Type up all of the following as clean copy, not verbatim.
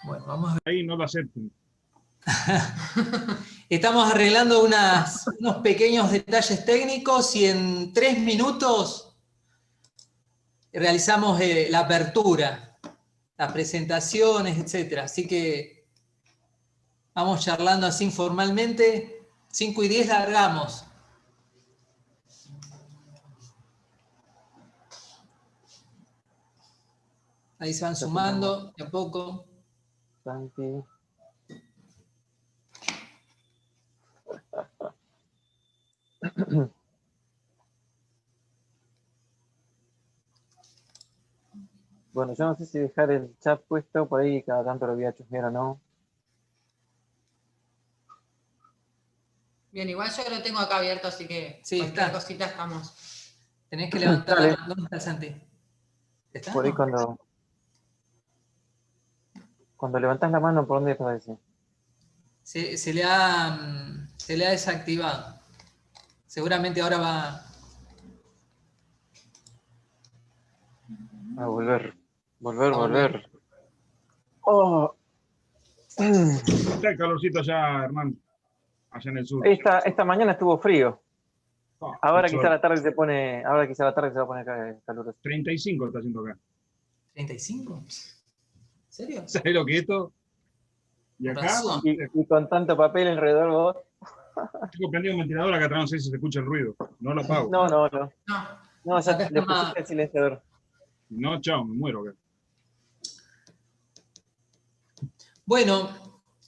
Bueno, vamos a ver. Ahí no lo acepten. Estamos arreglando unos pequeños detalles técnicos y en 3 minutos realizamos la apertura, las presentaciones, etc. Así que vamos charlando así informalmente. 5:10 largamos. Ahí se van sumando de a poco. Santi. Bueno, yo no sé si dejar el chat puesto, por ahí cada tanto lo voy a chusmear o no. Bien, igual yo lo tengo acá abierto, así que sí, cualquier está. cosita estamos. Tenés que levantar Dale. la mano. ¿Dónde está el Santi? ¿Está? Por ahí No. cuando levantás la mano, ¿por dónde aparece? Se le ha desactivado. Seguramente ahora va A volver. Volver, a volver. Oh. Está el calorcito allá, Hernán. Allá en el sur. Esta mañana estuvo frío. Ahora quizá sol. la tarde se pone. Ahora quizá la tarde se va a poner caluroso. 35 está haciendo acá. ¿35? ¿En serio? ¿Sabés lo que es esto? Y acá, Razón. Y con tanto papel alrededor vos. tengo prendido un ventilador acá atrás, no sé si se escucha el ruido. No lo apago. No. No, No, ya Acá le está. pusiste el silenciador. No, chao, me muero acá. Bueno,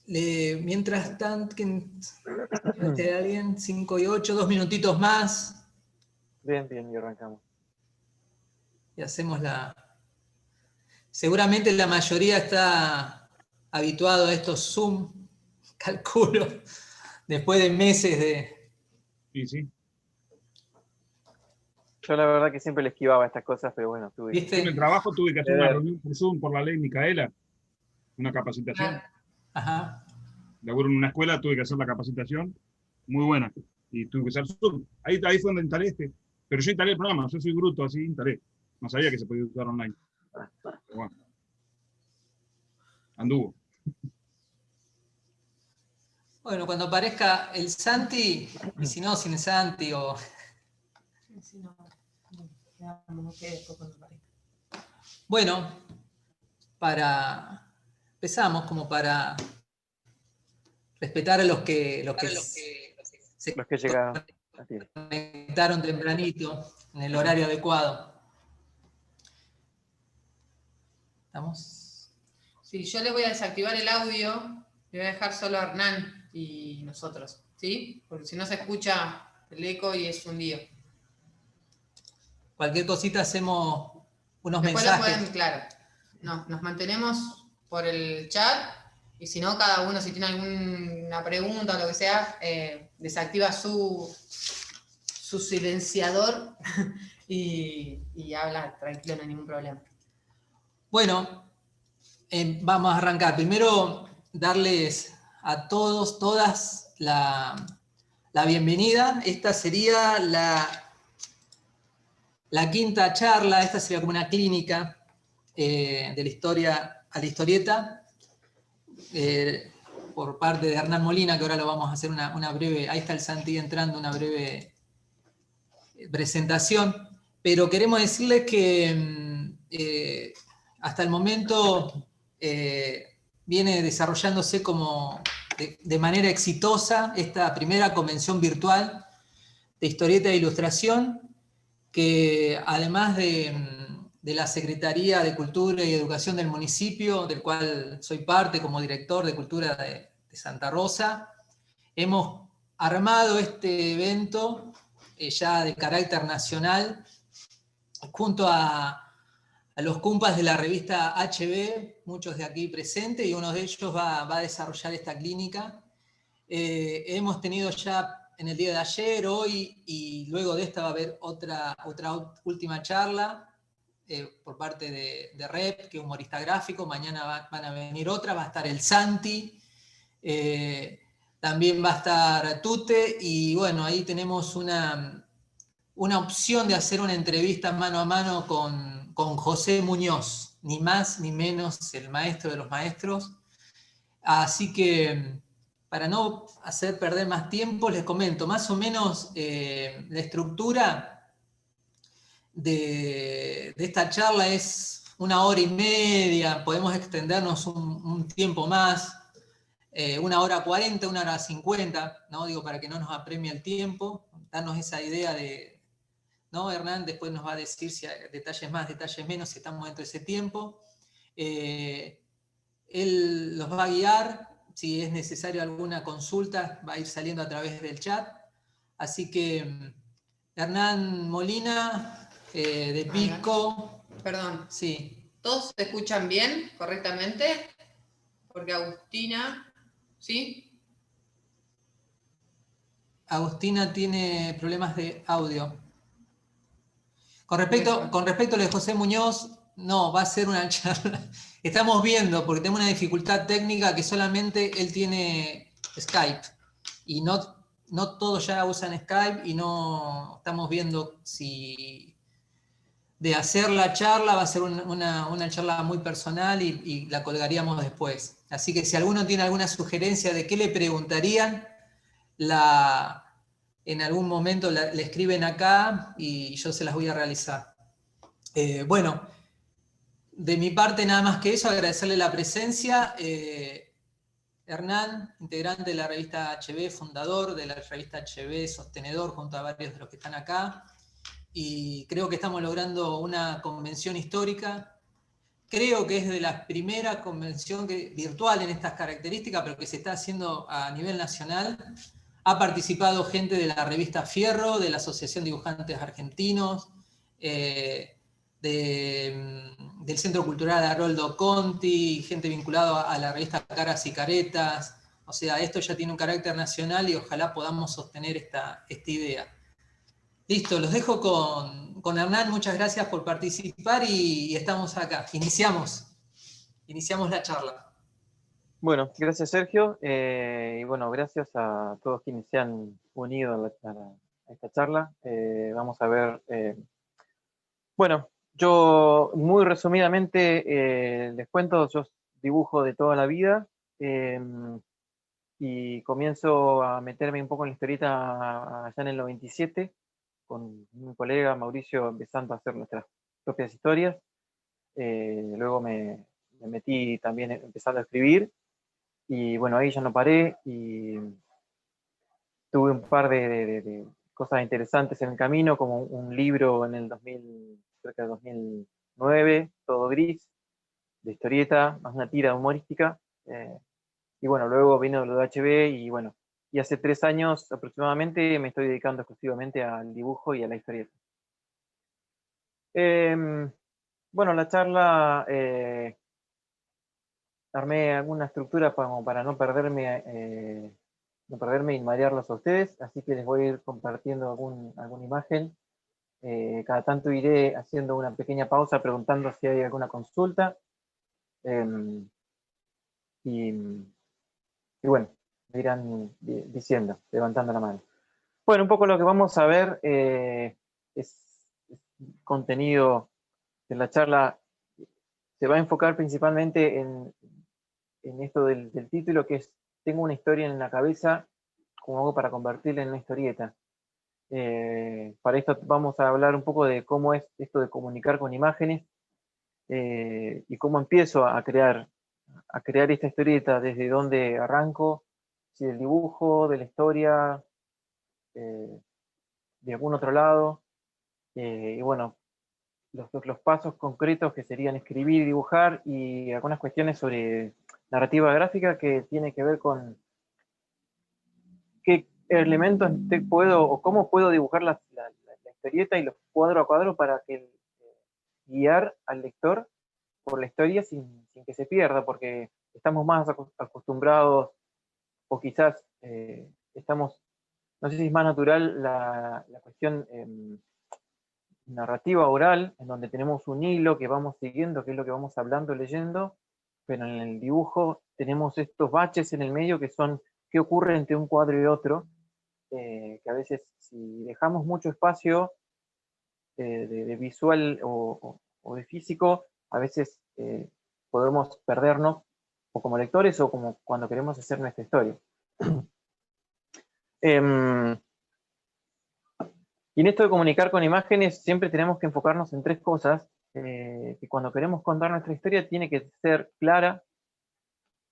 mientras tanto, que esté alguien, 5:08, 2 minutitos más, Bien, y arrancamos. y hacemos la... Seguramente la mayoría está habituado a estos Zoom, calculo, después de meses de... Sí. Yo la verdad que siempre le esquivaba estas cosas, pero bueno, tuve que. Yo en el ¿Viste? trabajo tuve que hacer una reunión por Zoom por la ley Micaela, una capacitación. Ajá. Laburo en una escuela, tuve que hacer la capacitación, muy buena, y tuve que usar Zoom. Ahí fue donde instalé este. Pero yo instalé el programa, yo soy bruto, así instalé. No sabía que se podía usar online. Pero bueno. Anduvo. Bueno, cuando aparezca el Santi, y si no, sin el Santi, o... Sí, no. Quedamos, que después cuando aparezca. Bueno, empezamos como para respetar a los que llegaron. se conectaron tempranito, en el horario adecuado. ¿Estamos? Sí, yo les voy a desactivar el audio, le voy a dejar solo a Hernán y nosotros, ¿sí? Porque si no se escucha el eco y es un lío. Cualquier cosita hacemos unos Después mensajes. lo pueden, claro. No, nos mantenemos por el chat y si no, cada uno si tiene alguna pregunta o lo que sea, desactiva su silenciador y habla tranquilo, no hay ningún problema. Bueno, vamos a arrancar. Primero, darles a todos, todas la bienvenida. Esta sería la quinta charla, esta sería como una clínica de la historia a la historieta, por parte de Hernán Molina, que ahora lo vamos a hacer una breve, ahí está el Santi entrando, una breve presentación, pero queremos decirles que hasta el momento viene desarrollándose como de manera exitosa esta primera convención virtual de historieta e ilustración, que además de la Secretaría de Cultura y Educación del municipio, del cual soy parte como director de Cultura de Santa Rosa, hemos armado este evento ya de carácter nacional, junto a los compas de la revista HB, muchos de aquí presentes, y uno de ellos va a desarrollar esta clínica. Hemos tenido ya en el día de ayer, hoy, y luego de esta va a haber otra última charla por parte de Rep, que es humorista gráfico. Mañana van a venir otra, va a estar el Santi, también va a estar Tute, y bueno, ahí tenemos una opción de hacer una entrevista mano a mano con José Muñoz, ni más ni menos el maestro de los maestros, Así que, para no hacer perder más tiempo, les comento más o menos la estructura de esta charla es 1 hora y media, podemos extendernos un tiempo más, 1 hora 40, 1 hora 50, ¿no? Digo, para que no nos apremie el tiempo, darnos esa idea de, ¿no? Hernán después nos va a decir si hay detalles más, detalles menos, si estamos dentro de ese tiempo. Él los va a guiar, si es necesario alguna consulta, va a ir saliendo a través del chat. Así que, Hernán Molina, de Pico. Perdón, Sí. ¿todos se escuchan bien, correctamente? Porque Agustina, ¿sí? Agustina tiene problemas de audio. Con respecto a lo de José Muñoz, no, va a ser una charla. Estamos viendo, porque tenemos una dificultad técnica que solamente él tiene Skype. Y no todos ya usan Skype y no estamos viendo si de hacer la charla va a ser una charla muy personal y la colgaríamos después. Así que si alguno tiene alguna sugerencia de qué le preguntarían, en algún momento le escriben acá y yo se las voy a realizar. Bueno, de mi parte nada más que eso, agradecerle la presencia. Hernán, integrante de la revista HB, fundador de la revista HB, sostenedor junto a varios de los que están acá. Y creo que estamos logrando una convención histórica. Creo que es de la primera convención virtual en estas características, pero que se está haciendo a nivel nacional. Ha participado gente de la revista Fierro, de la Asociación de Dibujantes Argentinos, del Centro Cultural Haroldo Conti, gente vinculada a la revista Caras y Caretas. O sea, esto ya tiene un carácter nacional y ojalá podamos sostener esta idea. Listo, los dejo con Hernán. Muchas gracias por participar y estamos acá. Iniciamos la charla. Bueno, gracias Sergio, y bueno, gracias a todos quienes se han unido a esta charla. Vamos a ver, bueno, yo muy resumidamente les cuento, yo dibujo de toda la vida, y comienzo a meterme un poco en la historieta allá en el 97, con mi colega Mauricio empezando a hacer nuestras propias historias. Luego me metí también empezando a escribir, y bueno, ahí ya no paré y tuve un par de cosas interesantes en el camino, como un libro en el 2000, cerca de 2009, Todo Gris, de historieta, más una tira humorística. Y bueno, luego vino lo de HB y bueno, y hace 3 años aproximadamente me estoy dedicando exclusivamente al dibujo y a la historieta. Bueno, la charla, armé alguna estructura para no perderme y marearlos a ustedes, así que les voy a ir compartiendo alguna imagen. Cada tanto iré haciendo una pequeña pausa preguntando si hay alguna consulta. Y bueno, me irán diciendo, levantando la mano. Bueno, un poco lo que vamos a ver es contenido de la charla. Se va a enfocar principalmente en esto del título, que es tengo una historia en la cabeza, ¿cómo hago para convertirla en una historieta? Para esto vamos a hablar un poco de cómo es esto de comunicar con imágenes, y cómo empiezo a crear esta historieta, desde dónde arranco, si del dibujo, de la historia, de algún otro lado, y bueno, los pasos concretos que serían escribir y dibujar, y algunas cuestiones sobre narrativa gráfica que tiene que ver con qué elementos puedo o cómo puedo dibujar la historieta y los cuadro a cuadro para que guiar al lector por la historia sin que se pierda, porque estamos más acostumbrados, o quizás estamos, no sé si es más natural la cuestión narrativa oral, en donde tenemos un hilo que vamos siguiendo, que es lo que vamos hablando, leyendo, pero en el dibujo tenemos estos baches en el medio que son qué ocurre entre un cuadro y otro, que a veces si dejamos mucho espacio de visual o de físico, a veces podemos perdernos o como lectores o como cuando queremos hacer nuestra historia. Y en esto de comunicar con imágenes siempre tenemos que enfocarnos en tres cosas, que cuando queremos contar nuestra historia tiene que ser clara,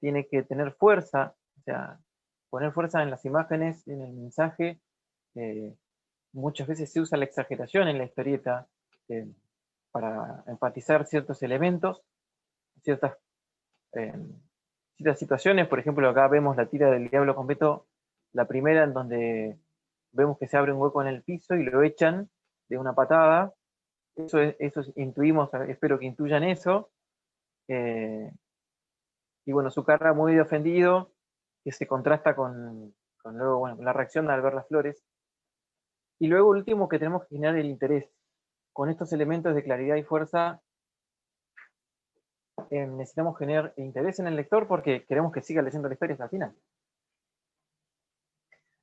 tiene que tener fuerza, o sea, poner fuerza en las imágenes, en el mensaje. Muchas veces se usa la exageración en la historieta para enfatizar ciertos elementos, ciertas situaciones. Por ejemplo, acá vemos la tira del Diablo con Beto, la primera en donde vemos que se abre un hueco en el piso y lo echan de una patada. Eso intuimos, espero que intuyan eso. Y bueno, su cara muy ofendido, que se contrasta con luego, bueno, la reacción al ver las flores. Y luego, último, que tenemos que generar el interés. Con estos elementos de claridad y fuerza, necesitamos generar interés en el lector porque queremos que siga leyendo la historia hasta el final.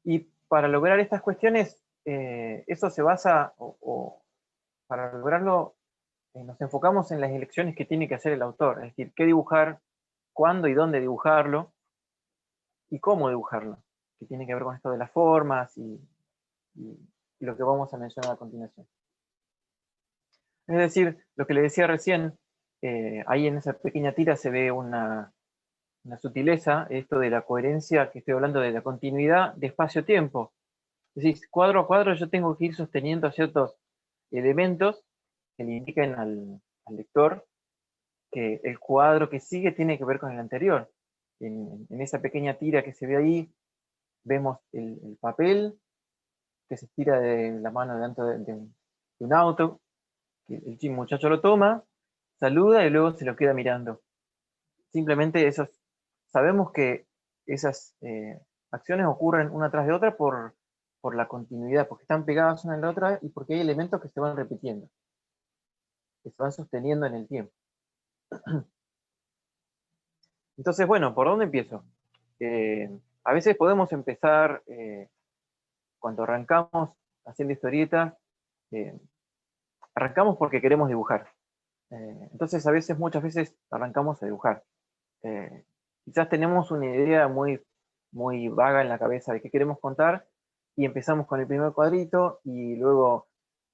Y para lograr estas cuestiones, eso se basa, para lograrlo, nos enfocamos en las elecciones que tiene que hacer el autor, es decir, qué dibujar, cuándo y dónde dibujarlo, y cómo dibujarlo, que tiene que ver con esto de las formas y lo que vamos a mencionar a continuación. Es decir, lo que le decía recién, ahí en esa pequeña tira se ve una sutileza, esto de la coherencia, que estoy hablando de la continuidad de espacio-tiempo. Es decir, cuadro a cuadro yo tengo que ir sosteniendo ciertos elementos que le indiquen al lector que el cuadro que sigue tiene que ver con el anterior. En esa pequeña tira que se ve ahí, vemos el papel que se estira de la mano delante de un auto, que el muchacho lo toma, saluda y luego se lo queda mirando. Simplemente sabemos que esas acciones ocurren una tras de otra por la continuidad, porque están pegadas una en la otra y porque hay elementos que se van repitiendo, que se van sosteniendo en el tiempo. Entonces, bueno, ¿por dónde empiezo? A veces podemos empezar, cuando arrancamos haciendo historietas, arrancamos porque queremos dibujar. Entonces, muchas veces arrancamos a dibujar. Quizás tenemos una idea muy, muy vaga en la cabeza de qué queremos contar y empezamos con el primer cuadrito y luego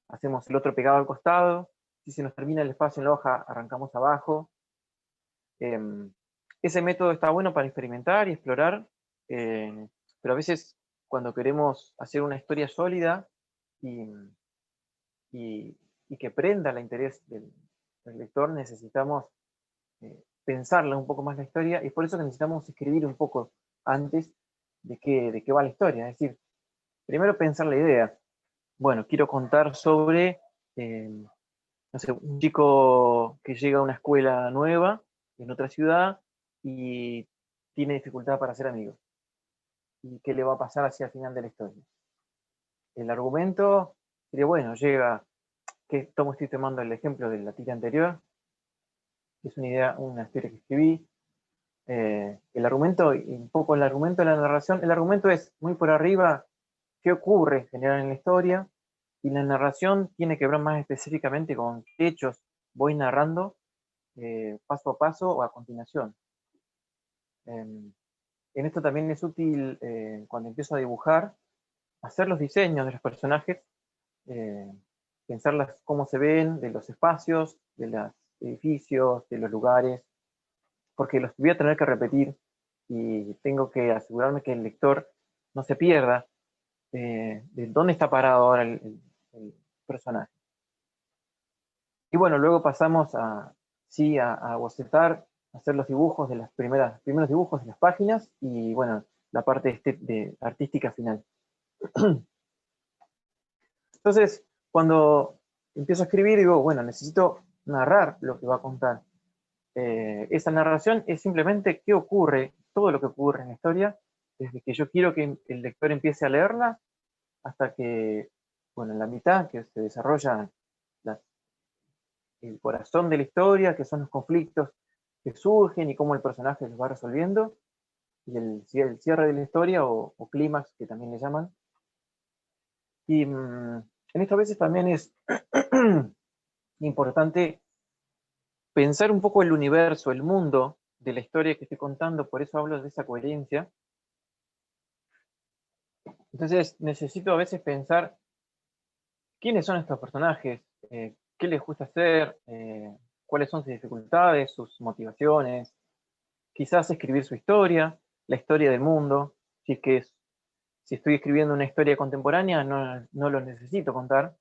hacemos el otro pegado al costado. Si se nos termina el espacio en la hoja, arrancamos abajo. Ese método está bueno para experimentar y explorar, pero a veces cuando queremos hacer una historia sólida y que prenda el interés del lector, necesitamos pensarla un poco más la historia, y es por eso que necesitamos escribir un poco antes de qué va la historia. Es decir, primero pensar la idea. Bueno, quiero contar sobre, no sé, un chico que llega a una escuela nueva en otra ciudad y tiene dificultad para hacer amigos. ¿Y qué le va a pasar hacia el final de la historia? El argumento sería, bueno, estoy tomando el ejemplo de la tira anterior, que es una historia que escribí. El argumento, y un poco el argumento de la narración, el argumento es muy por arriba, qué ocurre en general en la historia, y la narración tiene que ver más específicamente con qué hechos voy narrando paso a paso o a continuación. En esto también es útil, cuando empiezo a dibujar, hacer los diseños de los personajes, pensar cómo se ven, de los espacios, de los edificios, de los lugares, porque los voy a tener que repetir y tengo que asegurarme que el lector no se pierda de dónde está parado ahora el personaje. Y bueno, luego pasamos a bocetar, hacer los dibujos de los primeros dibujos de las páginas y bueno, la parte de artística final. Entonces, cuando empiezo a escribir, digo, bueno, necesito narrar lo que va a contar. Esa narración es simplemente qué ocurre, todo lo que ocurre en la historia, desde que yo quiero que el lector empiece a leerla hasta que, bueno, en la mitad, que se desarrolla el corazón de la historia, que son los conflictos que surgen y cómo el personaje los va resolviendo, y el cierre de la historia, o clímax, que también le llaman. Y en esto a veces también es importante pensar un poco el universo, el mundo de la historia que estoy contando, por eso hablo de esa coherencia. Entonces necesito a veces pensar quiénes son estos personajes, qué les gusta hacer, cuáles son sus dificultades, sus motivaciones, quizás escribir su historia, la historia del mundo, si estoy escribiendo una historia contemporánea no lo necesito contar,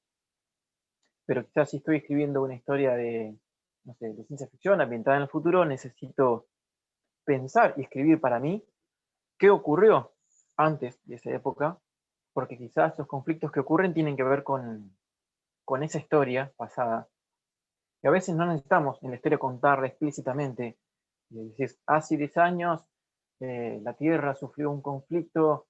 pero quizás si estoy escribiendo una historia de, no sé, de ciencia ficción ambientada en el futuro, necesito pensar y escribir para mí qué ocurrió antes de esa época, porque quizás los conflictos que ocurren tienen que ver con esa historia pasada. Y a veces no necesitamos en la historia contarla explícitamente. Y decís, hace 10 años la Tierra sufrió un conflicto,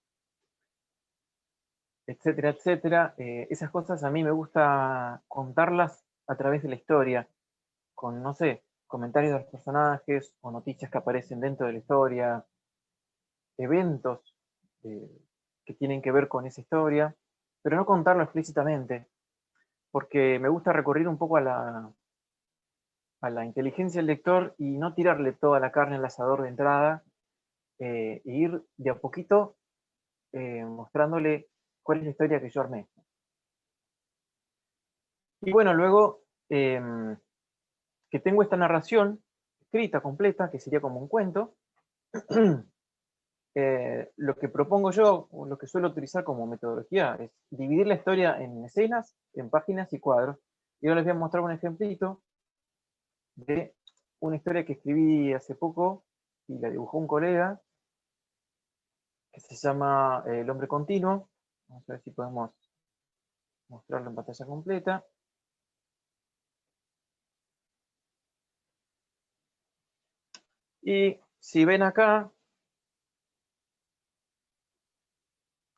etcétera, etcétera. Esas cosas a mí me gusta contarlas a través de la historia, con, no sé, comentarios de los personajes o noticias que aparecen dentro de la historia, eventos que tienen que ver con esa historia, pero no contarlo explícitamente, porque me gusta recurrir un poco a la inteligencia del lector y no tirarle toda la carne al asador de entrada, e ir de a poquito mostrándole cuál es la historia que yo armé. Y bueno, luego que tengo esta narración escrita, completa, que sería como un cuento, lo que propongo yo, o lo que suelo utilizar como metodología, es dividir la historia en escenas, en páginas y cuadros. Y ahora les voy a mostrar un ejemplito de una historia que escribí hace poco y la dibujó un colega, que se llama El hombre continuo. Vamos a ver si podemos mostrarlo en pantalla completa. Y si ven acá,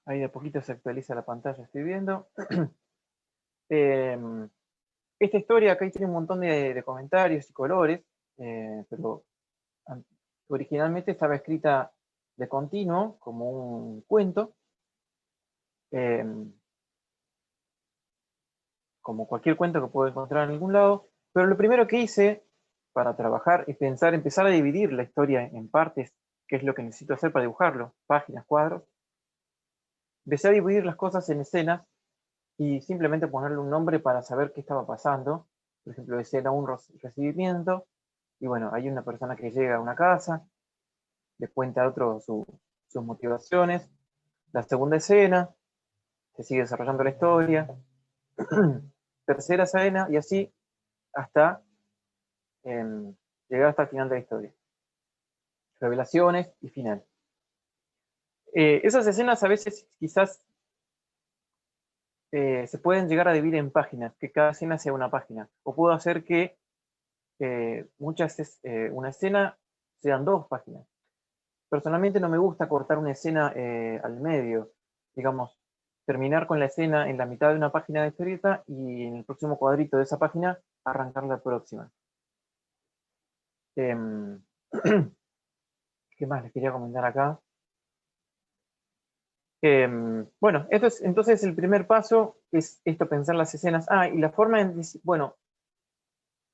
ahí de a poquito se actualiza la pantalla, estoy viendo. Esta historia acá tiene un montón de comentarios y colores, pero originalmente estaba escrita de continuo, como un cuento, como cualquier cuento que puedo encontrar en algún lado, pero lo primero que hice para trabajar es empezar a dividir la historia en partes, que es lo que necesito hacer para dibujarlo, páginas, cuadros. Empecé a dividir las cosas en escenas y simplemente ponerle un nombre para saber qué estaba pasando. Por ejemplo, escena 1, recibimiento, y bueno, hay una persona que llega a una casa, le cuenta a otro sus motivaciones. La segunda escena, se sigue desarrollando la historia. Tercera escena, y así hasta llegar hasta el final de la historia. Revelaciones y final. Esas escenas a veces quizás se pueden llegar a dividir en páginas, que cada escena sea una página. O puedo hacer que una escena sean 2 páginas. Personalmente no me gusta cortar una escena al medio, digamos, terminar con la escena en la mitad de una página de historieta y en el próximo cuadrito de esa página arrancar la próxima. ¿Qué más les quería comentar acá? Bueno, entonces el primer paso es esto, pensar las escenas. Y la forma en, bueno,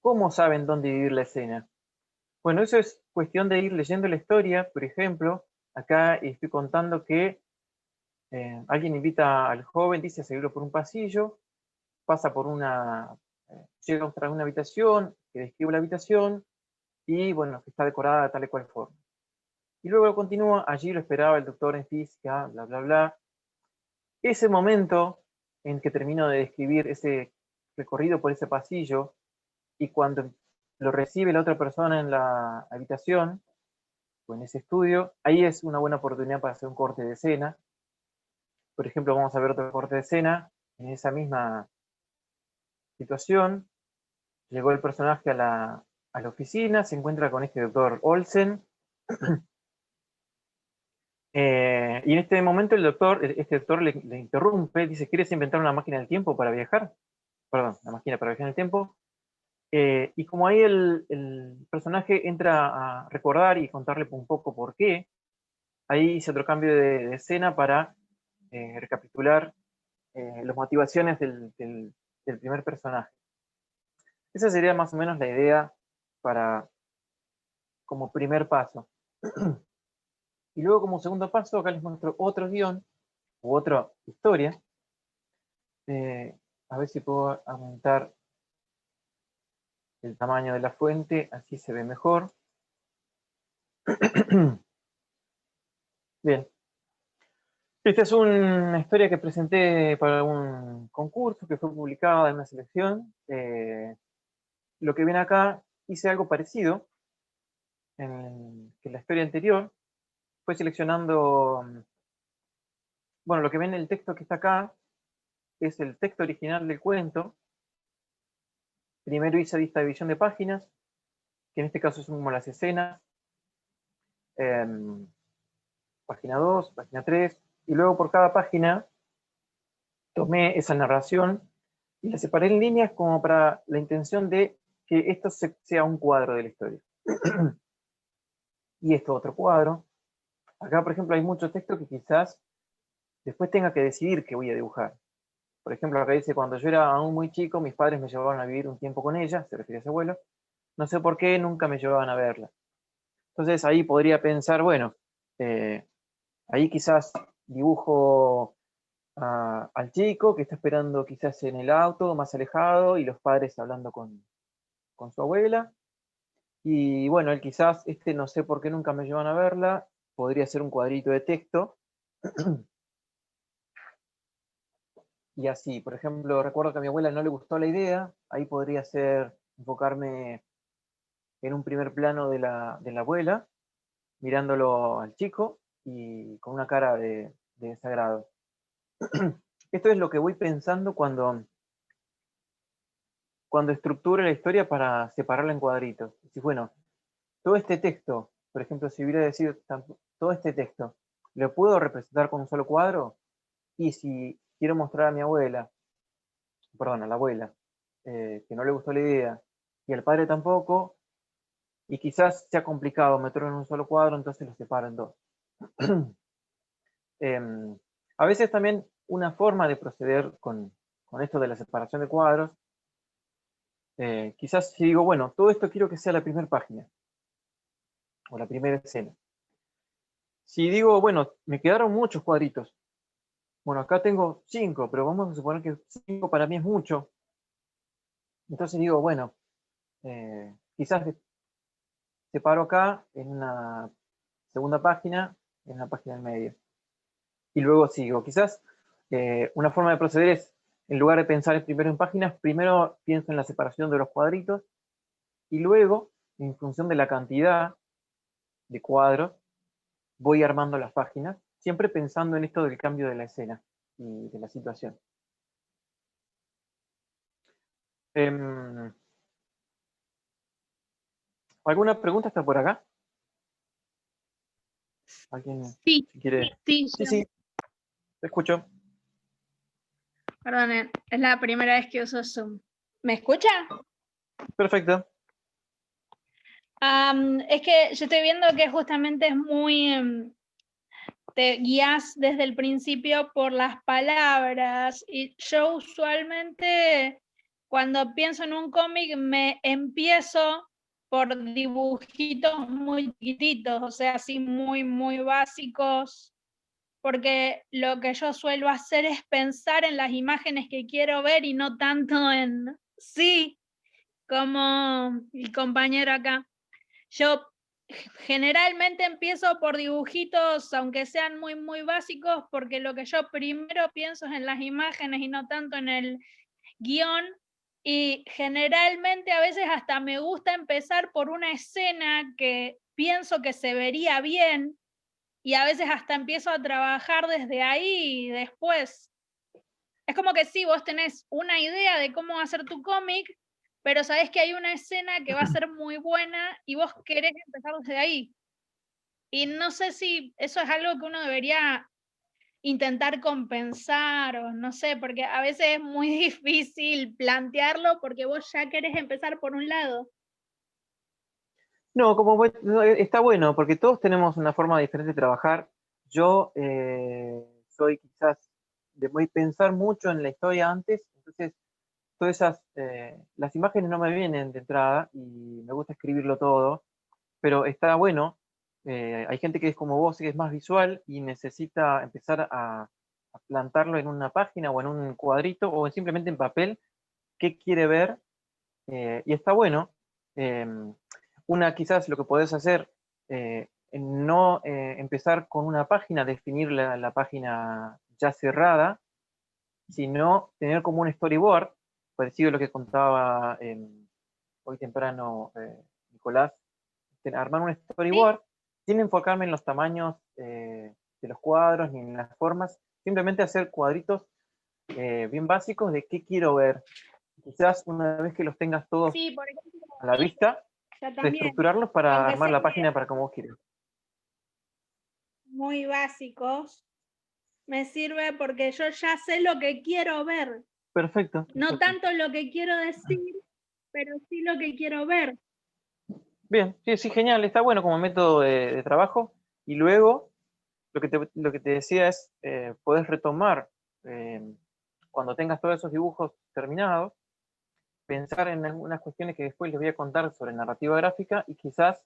¿cómo saben dónde dividir la escena? Bueno, eso es cuestión de ir leyendo la historia. Por ejemplo, acá estoy contando que alguien invita al joven, dice, a seguirlo por un pasillo, pasa por llega a una habitación, que describe la habitación, y bueno, que está decorada de tal y cual forma. Y luego continúa, allí lo esperaba el doctor en física, bla, bla, bla. Ese momento en que termino de describir ese recorrido por ese pasillo, y cuando lo recibe la otra persona en la habitación, o en ese estudio, ahí es una buena oportunidad para hacer un corte de escena. Por ejemplo, vamos a ver otro corte de escena, en esa misma situación, llegó el personaje a la oficina, se encuentra con este doctor Olsen, y en este momento este doctor le interrumpe, dice, ¿quieres inventar una máquina del tiempo para viajar? Perdón, una máquina para viajar en el tiempo. Y como ahí el personaje entra a recordar y contarle un poco por qué, ahí hice otro cambio de escena para recapitular las motivaciones del primer personaje. Esa sería más o menos la idea para como primer paso. Y luego como segundo paso, acá les muestro otro guión, u otra historia. A ver si puedo aumentar el tamaño de la fuente, así se ve mejor. Bien. Esta es una historia que presenté para un concurso que fue publicada en una selección. Lo que ven acá, hice algo parecido que la historia anterior. Fue seleccionando, bueno, lo que ven en el texto que está acá es el texto original del cuento. Primero hice esta división de páginas, que en este caso son como las escenas. Página 2, página 3, y luego por cada página tomé esa narración y la separé en líneas como para la intención de que esto sea un cuadro de la historia. Y esto otro cuadro. Acá, por ejemplo, hay mucho texto que quizás después tenga que decidir qué voy a dibujar. Por ejemplo, acá dice, cuando yo era aún muy chico, mis padres me llevaban a vivir un tiempo con ella, se refiere a su abuelo. No sé por qué, nunca me llevaban a verla. Entonces ahí podría pensar, bueno, ahí quizás dibujo al chico que está esperando quizás en el auto, más alejado, y los padres hablando con su abuela. Y bueno, él quizás, no sé por qué nunca me llevan a verla, podría ser un cuadrito de texto. Y así, por ejemplo, recuerdo que a mi abuela no le gustó la idea, ahí podría ser enfocarme en un primer plano de la abuela, mirándolo al chico y con una cara de desagrado. Esto es lo que voy pensando cuando estructuro la historia para separarla en cuadritos. Si, bueno, todo este texto, por ejemplo, si hubiera decidido todo este texto, ¿lo puedo representar con un solo cuadro? Y si quiero mostrar a mi abuela, perdón, a la abuela, que no le gustó la idea, y al padre tampoco, y quizás sea complicado meterlo en un solo cuadro, entonces lo separo en dos. A veces también una forma de proceder con esto de la separación de cuadros, quizás si digo, bueno, todo esto quiero que sea la primera página, o la primera escena. Si digo, bueno, me quedaron muchos cuadritos, bueno, acá tengo 5, pero vamos a suponer que 5 para mí es mucho. Entonces digo, bueno, quizás separo acá en una segunda página, en una página en medio. Y luego sigo. Quizás una forma de proceder es, en lugar de pensar primero en páginas, primero pienso en la separación de los cuadritos y luego, en función de la cantidad de cuadros, voy armando las páginas, siempre pensando en esto del cambio de la escena y de la situación. ¿Alguna pregunta está por acá? ¿Alguien Sí, quiere? sí, Sí, te escucho. Perdón, es la primera vez que uso Zoom. ¿Me escucha? Perfecto. Es que yo estoy viendo que justamente es muy... te guías desde el principio por las palabras y yo usualmente cuando pienso en un cómic me empiezo por dibujitos muy chiquititos, o sea, así muy, muy básicos, porque lo que yo suelo hacer es pensar en las imágenes que quiero ver y no tanto en sí, como el compañero acá. Yo generalmente empiezo por dibujitos, aunque sean muy, muy básicos, porque lo que yo primero pienso es en las imágenes y no tanto en el guión. Y generalmente a veces hasta me gusta empezar por una escena que pienso que se vería bien y a veces hasta empiezo a trabajar desde ahí y después. Es como que sí, vos tenés una idea de cómo hacer tu cómic, pero sabés que hay una escena que va a ser muy buena y vos querés empezar desde ahí. Y no sé si eso es algo que uno debería intentar compensar o no sé, porque a veces es muy difícil plantearlo porque vos ya querés empezar por un lado. No, no, está bueno, porque todos tenemos una forma diferente de trabajar. Yo soy quizás de pensar mucho en la historia antes, entonces todas esas, las imágenes no me vienen de entrada y me gusta escribirlo todo. pero está bueno. Hay gente que es como vos, que es más visual y necesita empezar a plantarlo en una página o en un cuadrito o simplemente en papel qué quiere ver, y está bueno. Quizás lo que podés hacer, no empezar con una página, definir la página ya cerrada, sino tener como un storyboard, parecido a lo que contaba hoy temprano Nicolás, armar un storyboard sin enfocarme en los tamaños de los cuadros ni en las formas, simplemente hacer cuadritos bien básicos de qué quiero ver. Quizás una vez que los tengas todos Sí, por ejemplo, a la vista, yo de también, estructurarlos para aunque armar sean la página para como vos quieras. muy básicos, me sirve porque yo ya sé lo que quiero ver. Perfecto. No tanto lo que quiero decir, pero sí lo que quiero ver. Bien, sí, sí, genial, está bueno como método de trabajo. Y luego, lo que te decía es, podés retomar, cuando tengas todos esos dibujos terminados, pensar en algunas cuestiones que después les voy a contar sobre narrativa gráfica y quizás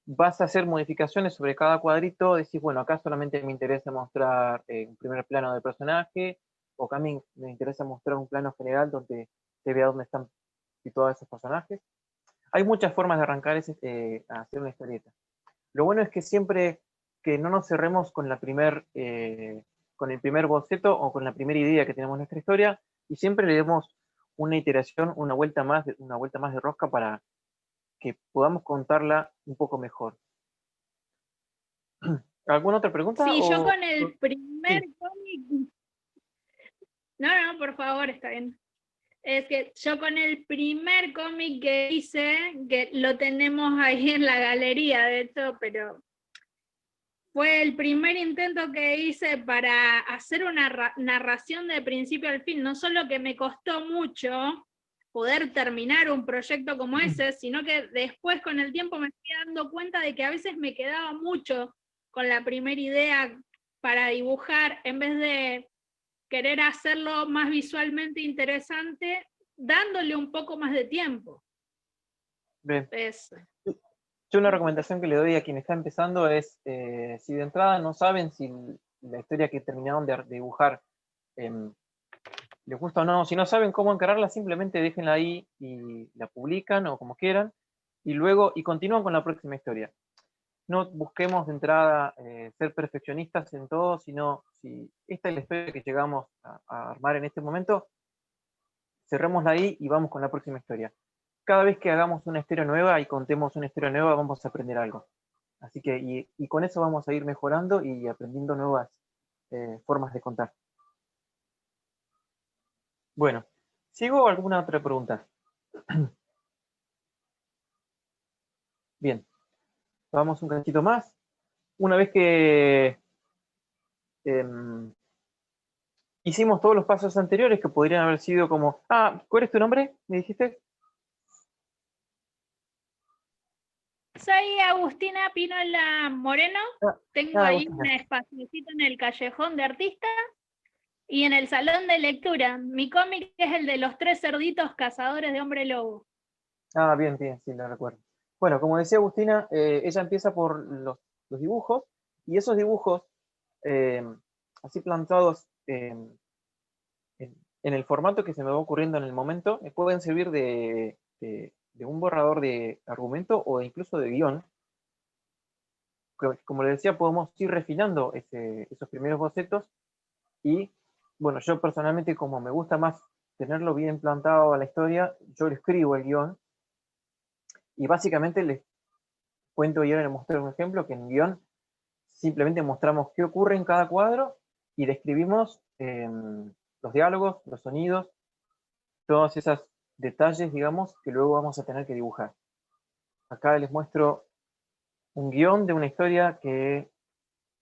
vas a hacer modificaciones sobre cada cuadrito, decís, bueno, acá solamente me interesa mostrar un primer plano del personaje, o acá me interesa mostrar un plano general donde se vea dónde están situados esos personajes. Hay muchas formas de arrancar a hacer una historieta. Lo bueno es que siempre que no nos cerremos con con el primer boceto o con la primera idea que tenemos en nuestra historia, y siempre le demos una iteración, una vuelta más de rosca para que podamos contarla un poco mejor. ¿Alguna otra pregunta? Sí, yo con el primer Sí. cómic. No, por favor, está bien. Es que yo con el primer cómic que hice, que lo tenemos ahí en la galería, de hecho, pero fue el primer intento que hice para hacer una narración de principio al fin. No solo que me costó mucho poder terminar un proyecto como ese, sino que después con el tiempo me fui dando cuenta de que a veces me quedaba mucho con la primera idea para dibujar, en vez de querer hacerlo más visualmente interesante, dándole un poco más de tiempo. Bien. Es, Yo una recomendación que le doy a quien está empezando es, si de entrada no saben si la historia que terminaron de dibujar les gusta o no, si no saben cómo encararla, simplemente déjenla ahí y la publican o como quieran, y luego continúan con la próxima historia. No busquemos de entrada ser perfeccionistas en todo, sino si esta es la historia que llegamos a armar en este momento, cerrémosla ahí y vamos con la próxima historia. Cada vez que hagamos una historia nueva y contemos una historia nueva, vamos a aprender algo. Así que, y con eso vamos a ir mejorando y aprendiendo nuevas formas de contar. Bueno, ¿sigo alguna otra pregunta? Bien, vamos un cachito más. Una vez que hicimos todos los pasos anteriores que podrían haber sido como, ¿cuál es tu nombre? ¿Me dijiste? Soy Agustina Pinola Moreno, tengo ahí Agustina. un espaciocito en el Callejón de Artistas y en el Salón de Lectura. Mi cómic es el de los 3 cerditos cazadores de hombre lobo. Bien, bien, sí, lo recuerdo. Bueno, como decía Agustina, ella empieza por los dibujos, y esos dibujos, así plantados en el formato que se me va ocurriendo en el momento, pueden servir de un borrador de argumento o incluso de guión. Como les decía, podemos ir refinando esos primeros bocetos y, bueno, yo personalmente, como me gusta más tenerlo bien plantado a la historia, yo le escribo el guión y básicamente les cuento y ahora les mostré un ejemplo que en guión simplemente mostramos qué ocurre en cada cuadro y describimos los diálogos, los sonidos, todos esos detalles, digamos, que luego vamos a tener que dibujar. Acá les muestro un guión de una historia que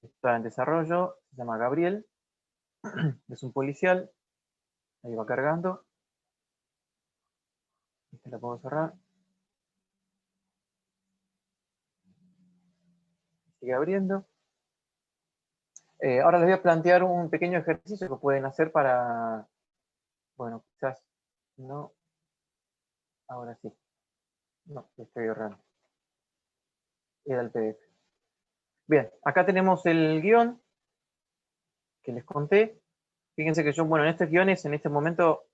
está en desarrollo, se llama Gabriel, es un policial, ahí va cargando, esta la puedo cerrar, sigue abriendo. Ahora les voy a plantear un pequeño ejercicio que pueden hacer para, bueno, quizás no, ahora sí, no, estoy errando. era el PDF. Bien, acá tenemos el guión que les conté. Fíjense que yo, bueno, en estos guiones, en este momento,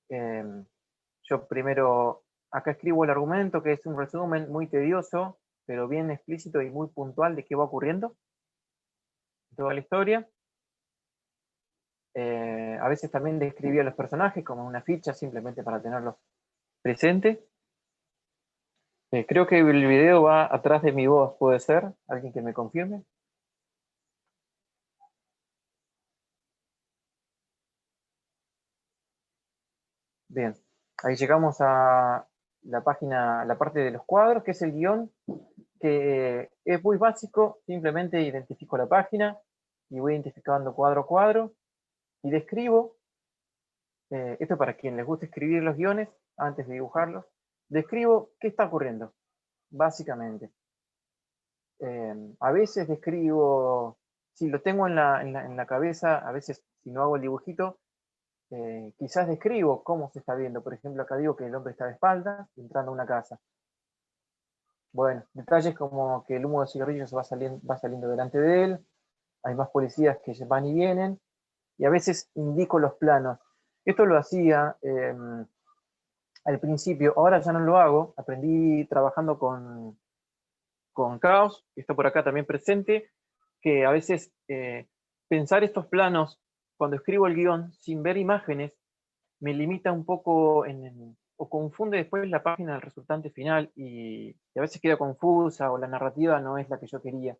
yo primero acá escribo el argumento, que es un resumen muy tedioso, pero bien explícito y muy puntual de qué va ocurriendo en toda la historia. A veces también describí a los personajes como una ficha, simplemente para tenerlos presentes. Creo que el video va atrás de mi voz, ¿puede ser? ¿Alguien que me confirme? Bien, ahí llegamos a la página, la parte de los cuadros, que es el guión, que es muy básico, simplemente identifico la página y voy identificando cuadro a cuadro y describo, esto para quien les guste escribir los guiones antes de dibujarlos, describo qué está ocurriendo, básicamente. A veces describo, si lo tengo en la cabeza, a veces si no hago el dibujito, quizás describo cómo se está viendo. Por ejemplo, acá digo que el hombre está de espaldas entrando a una casa. Bueno, detalles como que el humo de cigarrillos va saliendo delante de él, hay más policías que van y vienen, y a veces indico los planos. Esto lo hacía al principio, ahora ya no lo hago, aprendí trabajando con Caos, que está por acá también presente, que a veces pensar estos planos cuando escribo el guión sin ver imágenes me limita un poco o confunde después la página del resultante final y a veces queda confusa o la narrativa no es la que yo quería.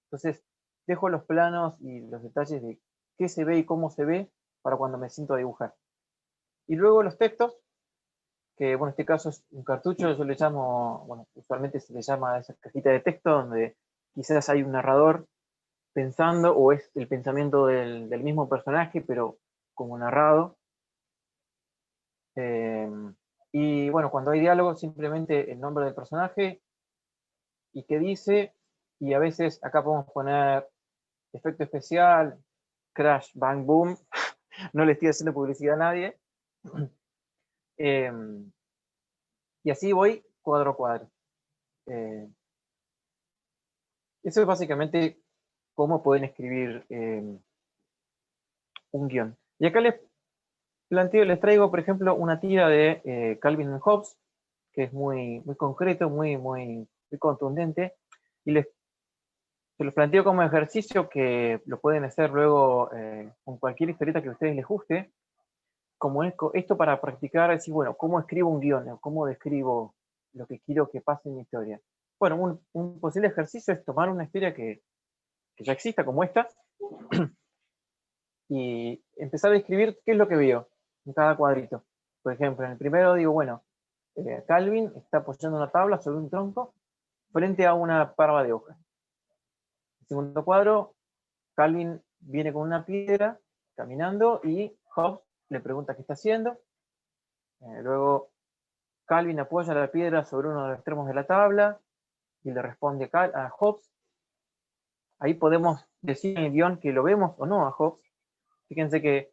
Entonces dejo los planos y los detalles de qué se ve y cómo se ve para cuando me siento a dibujar. Y luego los textos, que bueno, en este caso es un cartucho, yo le llamo, bueno, usualmente se le llama a esa cajita de texto donde quizás hay un narrador pensando o es el pensamiento del mismo personaje, pero como narrado. Y bueno, cuando hay diálogo, simplemente el nombre del personaje y qué dice, y a veces acá podemos poner efecto especial, crash, bang, boom, no le estoy haciendo publicidad a nadie. Y así voy cuadro a cuadro. Eso es básicamente cómo pueden escribir un guión. Y acá les traigo, por ejemplo, una tira de Calvin Hobbes, que es muy, muy concreto, muy contundente, y se los planteo como ejercicio que lo pueden hacer luego con cualquier historieta que a ustedes les guste, como esto para practicar, decir, bueno, ¿cómo escribo un guión? ¿Cómo describo lo que quiero que pase en mi historia? Bueno, un posible ejercicio es tomar una historia que ya exista como esta y empezar a describir qué es lo que veo en cada cuadrito. Por ejemplo, en el primero digo, bueno, Calvin está apoyando una tabla sobre un tronco frente a una parva de hojas. En el segundo cuadro, Calvin viene con una piedra caminando y Hobbes le pregunta qué está haciendo. Luego, Calvin apoya la piedra sobre uno de los extremos de la tabla y le responde a Hobbes. Ahí podemos decir en el guión que lo vemos o no a Hobbes. Fíjense que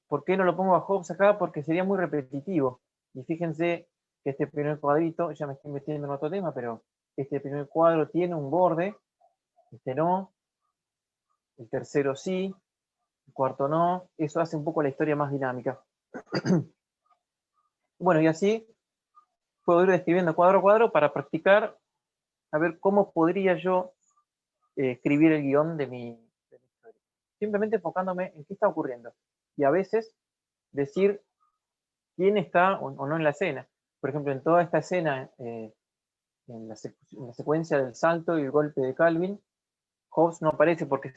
¿por qué no lo pongo a Hobbes acá? Porque sería muy repetitivo. Y fíjense que este primer cuadrito, ya me estoy metiendo en otro tema, pero este primer cuadro tiene un borde, este no, el tercero sí, el cuarto no, eso hace un poco la historia más dinámica. Bueno, y así puedo ir describiendo cuadro a cuadro para practicar a ver cómo podría yo escribir el guión de mi historia. Simplemente enfocándome en qué está ocurriendo. Y a veces decir quién está o no en la escena. Por ejemplo, en toda esta escena, en la secuencia del salto y el golpe de Calvin, Hobbes no aparece porque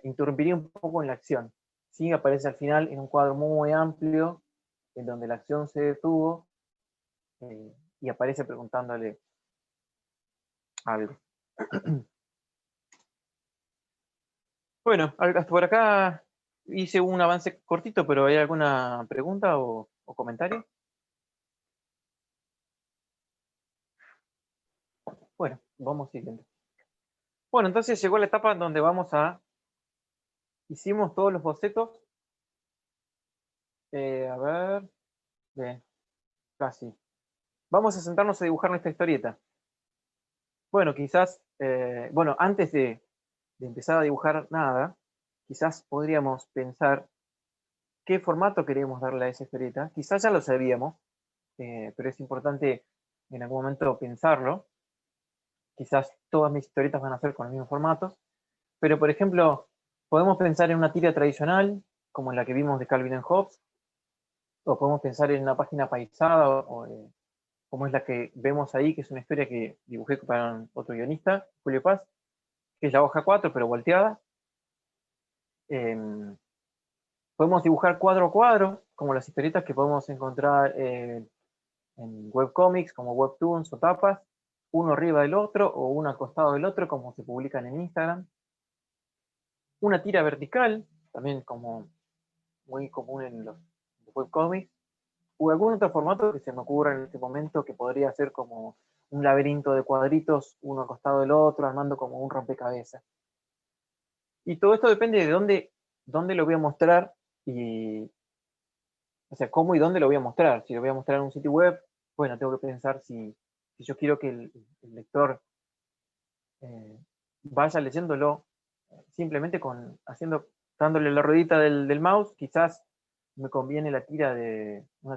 interrumpiría un poco en la acción. Sí aparece al final en un cuadro muy amplio, en donde la acción se detuvo, y aparece preguntándole algo. Bueno, hasta por acá hice un avance cortito, pero ¿hay alguna pregunta o comentario? Bueno, vamos siguiendo. Bueno, entonces llegó la etapa donde hicimos todos los bocetos. A ver, bien, casi. vamos a sentarnos a dibujar nuestra historieta. Bueno, quizás, bueno, antes de empezar a dibujar nada, quizás podríamos pensar qué formato queremos darle a esa historieta. Quizás ya lo sabíamos, pero es importante en algún momento pensarlo. Quizás todas mis historietas van a ser con el mismo formato, pero por ejemplo, podemos pensar en una tira tradicional, como la que vimos de Calvin and Hobbes, o podemos pensar en una página paisada, como es la que vemos ahí, que es una historia que dibujé para otro guionista, Julio Paz, que es la hoja 4, pero volteada. Podemos dibujar cuadro a cuadro, como las historietas que podemos encontrar en webcomics, como webtoons o tapas, uno arriba del otro o uno al costado del otro, como se publican en Instagram. Una tira vertical, también como muy común en los webcomics, o algún otro formato que se me ocurra en este momento, que podría ser como un laberinto de cuadritos, uno al costado del otro, armando como un rompecabezas. Y todo esto depende de dónde lo voy a mostrar, o sea, cómo y dónde lo voy a mostrar. Si lo voy a mostrar en un sitio web, bueno, tengo que pensar si yo quiero que el lector vaya leyéndolo simplemente dándole la ruedita del mouse, quizás me conviene una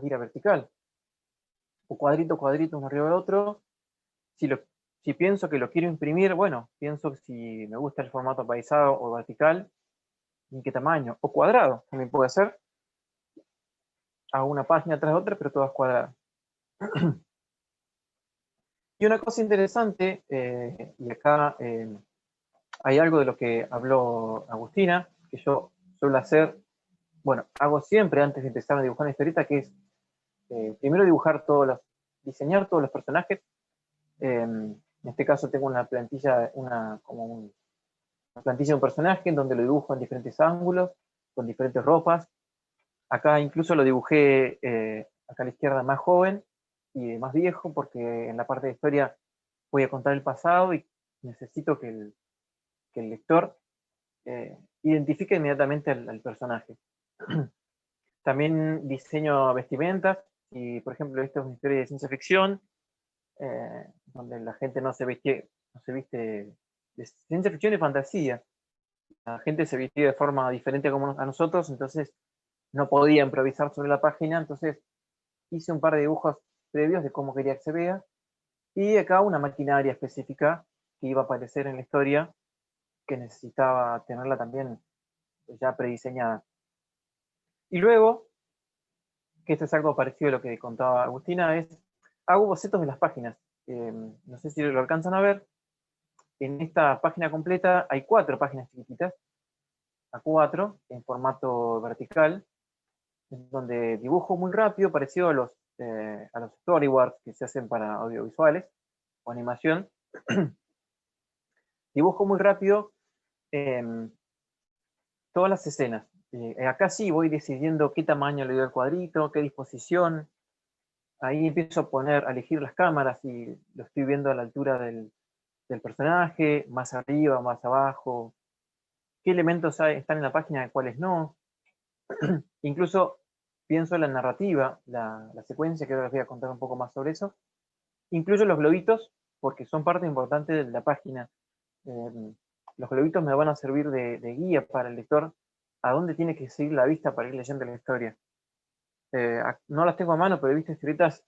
tira vertical, o cuadrito, cuadrito, uno arriba del otro. Si pienso que lo quiero imprimir, bueno, pienso si me gusta el formato paisado o vertical, en qué tamaño, o cuadrado, también puede ser. Hago una página tras otra, pero todas cuadradas. Y una cosa interesante, y acá hay algo de lo que habló Agustina, que yo suelo hacer, bueno, hago siempre antes de empezar a dibujar una historieta, que es primero diseñar todos los personajes. En este caso tengo una plantilla, una plantilla de un personaje en donde lo dibujo en diferentes ángulos, con diferentes ropas. Acá incluso lo dibujé acá a la izquierda más joven y más viejo, porque en la parte de historia voy a contar el pasado y necesito que el lector identifique inmediatamente al personaje. También diseño vestimentas, y por ejemplo esto es una historia de ciencia ficción, donde la gente no se viste de ciencia ficción y fantasía. La gente se vestía de forma diferente como a nosotros, entonces no podía improvisar sobre la página, entonces hice un par de dibujos previos de cómo quería que se vea, y acá una maquinaria específica que iba a aparecer en la historia, que necesitaba tenerla también ya prediseñada. Y luego, que esto es algo parecido a lo que contaba Agustina, hago bocetos de las páginas. No sé si lo alcanzan a ver. En esta página completa hay 4 páginas chiquititas, A4, en formato vertical, donde dibujo muy rápido, parecido a los storyboards que se hacen para audiovisuales o animación. Dibujo muy rápido todas las escenas. Acá sí voy decidiendo qué tamaño le doy al cuadrito, qué disposición. Ahí empiezo a elegir las cámaras y lo estoy viendo a la altura del personaje, más arriba, más abajo, qué elementos están en la página y cuáles no. Incluso pienso en la narrativa, la secuencia, que ahora les voy a contar un poco más sobre eso. Incluyo los globitos, porque son parte importante de la página. Los globitos me van a servir de guía para el lector a dónde tiene que seguir la vista para ir leyendo la historia. No las tengo a mano, pero he visto historietas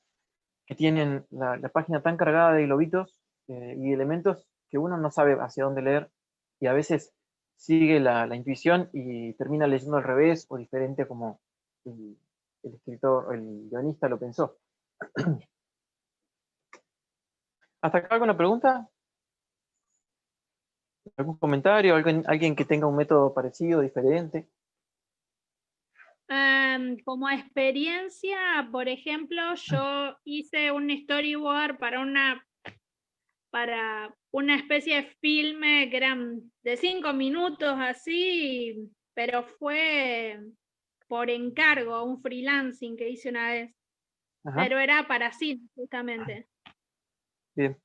que tienen la página tan cargada de globitos y elementos que uno no sabe hacia dónde leer, y a veces sigue la intuición y termina leyendo al revés o diferente como el escritor o el guionista lo pensó. ¿Hasta acá alguna pregunta? ¿Algún comentario? ¿Alguien que tenga un método parecido, diferente? Como experiencia, por ejemplo, yo hice un storyboard para una especie de filme que eran de 5 minutos así, pero fue por encargo, un freelancing que hice una vez. Ajá. Pero era para cine, justamente. Bien.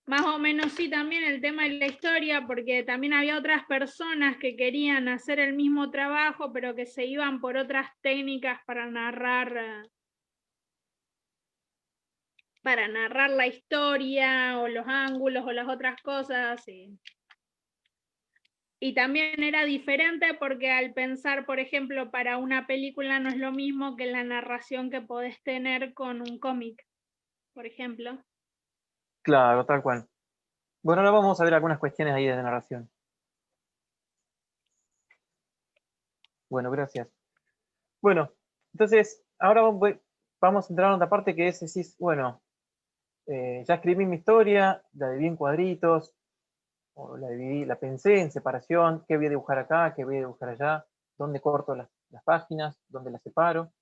Más o menos sí, también el tema de la historia, porque también había otras personas que querían hacer el mismo trabajo, pero que se iban por otras técnicas para narrar para narrar la historia o los ángulos o las otras cosas. Y también era diferente porque al pensar, por ejemplo, para una película no es lo mismo que la narración que podés tener con un cómic, por ejemplo. Claro, tal cual. Bueno, ahora vamos a ver algunas cuestiones ahí de narración. Bueno, gracias. Bueno, entonces, ahora vamos a entrar a otra parte que es decir, bueno, ya escribí mi historia, la dividí en cuadritos, o la pensé en separación, qué voy a dibujar acá, qué voy a dibujar allá, dónde corto las páginas, dónde las separo.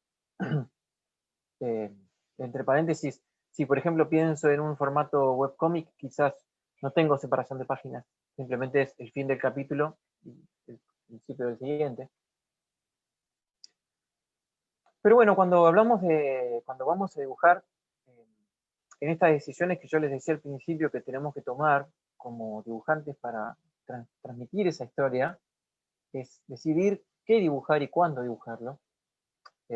Entre paréntesis, si por ejemplo pienso en un formato webcomic, quizás no tengo separación de páginas, simplemente es el fin del capítulo y el principio del siguiente. Pero bueno, cuando vamos a dibujar, en estas decisiones que yo les decía al principio que tenemos que tomar como dibujantes para transmitir esa historia, es decidir qué dibujar y cuándo dibujarlo. Y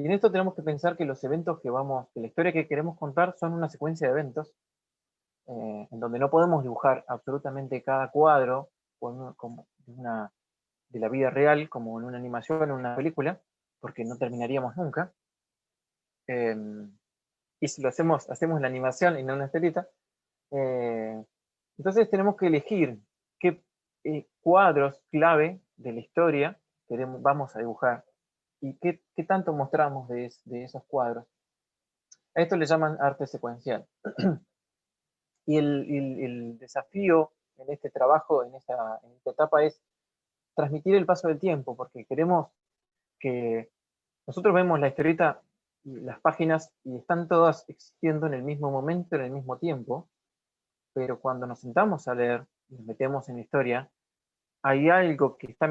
en esto tenemos que pensar que los eventos que la historia que queremos contar son una secuencia de eventos, en donde no podemos dibujar absolutamente cada cuadro como de la vida real, como en una animación o en una película, porque no terminaríamos nunca. Y si lo hacemos la animación y no una historieta, entonces tenemos que elegir qué cuadros clave de la historia vamos a dibujar y qué tanto mostramos de esos cuadros. A esto le llaman arte secuencial. Y el desafío en este trabajo, en esta etapa, es transmitir el paso del tiempo, porque queremos que nosotros vemos la historieta y las páginas y están todas existiendo en el mismo momento, en el mismo tiempo, pero cuando nos sentamos a leer y nos metemos en la historia, hay algo que está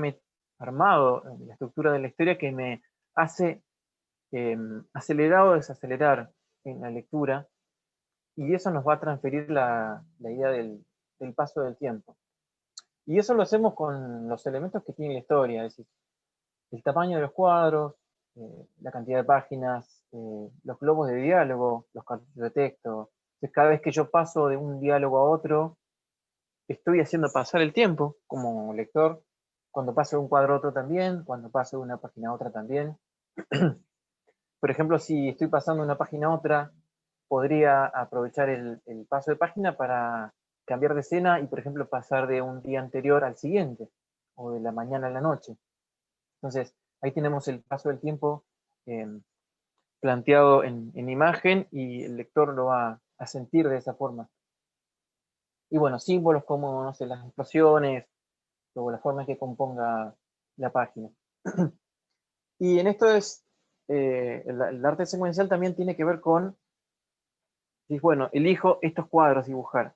armado en la estructura de la historia que me hace acelerar o desacelerar en la lectura, y eso nos va a transferir la idea del paso del tiempo. Y eso lo hacemos con los elementos que tiene la historia, es decir, el tamaño de los cuadros, la cantidad de páginas, los globos de diálogo, los cartuchos de texto. Entonces, cada vez que yo paso de un diálogo a otro, estoy haciendo pasar el tiempo como lector. Cuando paso de un cuadro a otro también, cuando paso de una página a otra también. Por ejemplo, si estoy pasando de una página a otra, podría aprovechar el paso de página para cambiar de escena y, por ejemplo, pasar de un día anterior al siguiente, o de la mañana a la noche. Entonces, ahí tenemos el paso del tiempo planteado en imagen y el lector lo va a sentir de esa forma. Y bueno, símbolos como, no sé, las explosiones, o la forma en que componga la página. Y en esto el arte secuencial también tiene que ver con, bueno, elijo estos cuadros dibujar,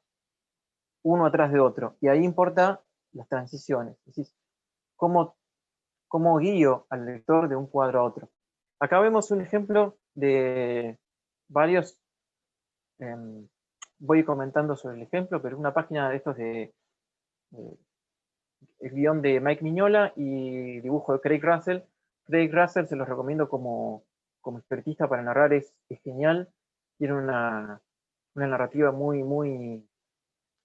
uno atrás de otro, y ahí importa las transiciones, es decir, cómo guío al lector de un cuadro a otro. Acá vemos un ejemplo de varios, voy comentando sobre el ejemplo, pero una página de estos el guión de Mike Mignola y dibujo de Craig Russell. Craig Russell se los recomiendo como expertista para narrar, es genial, tiene una narrativa muy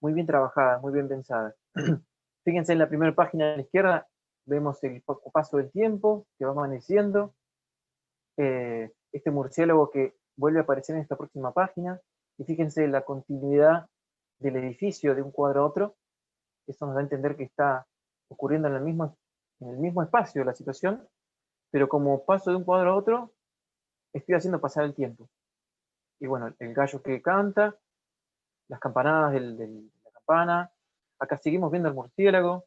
bien trabajada, muy bien pensada. Fíjense en la primera página a la izquierda, vemos el paso del tiempo que va amaneciendo, este murciélago que vuelve a aparecer en esta próxima página, y fíjense la continuidad del edificio de un cuadro a otro. Eso nos da a entender que está ocurriendo en el mismo espacio la situación, pero como paso de un cuadro a otro, estoy haciendo pasar el tiempo. Y bueno, el gallo que canta, las campanadas de la campana, acá seguimos viendo el murciélago,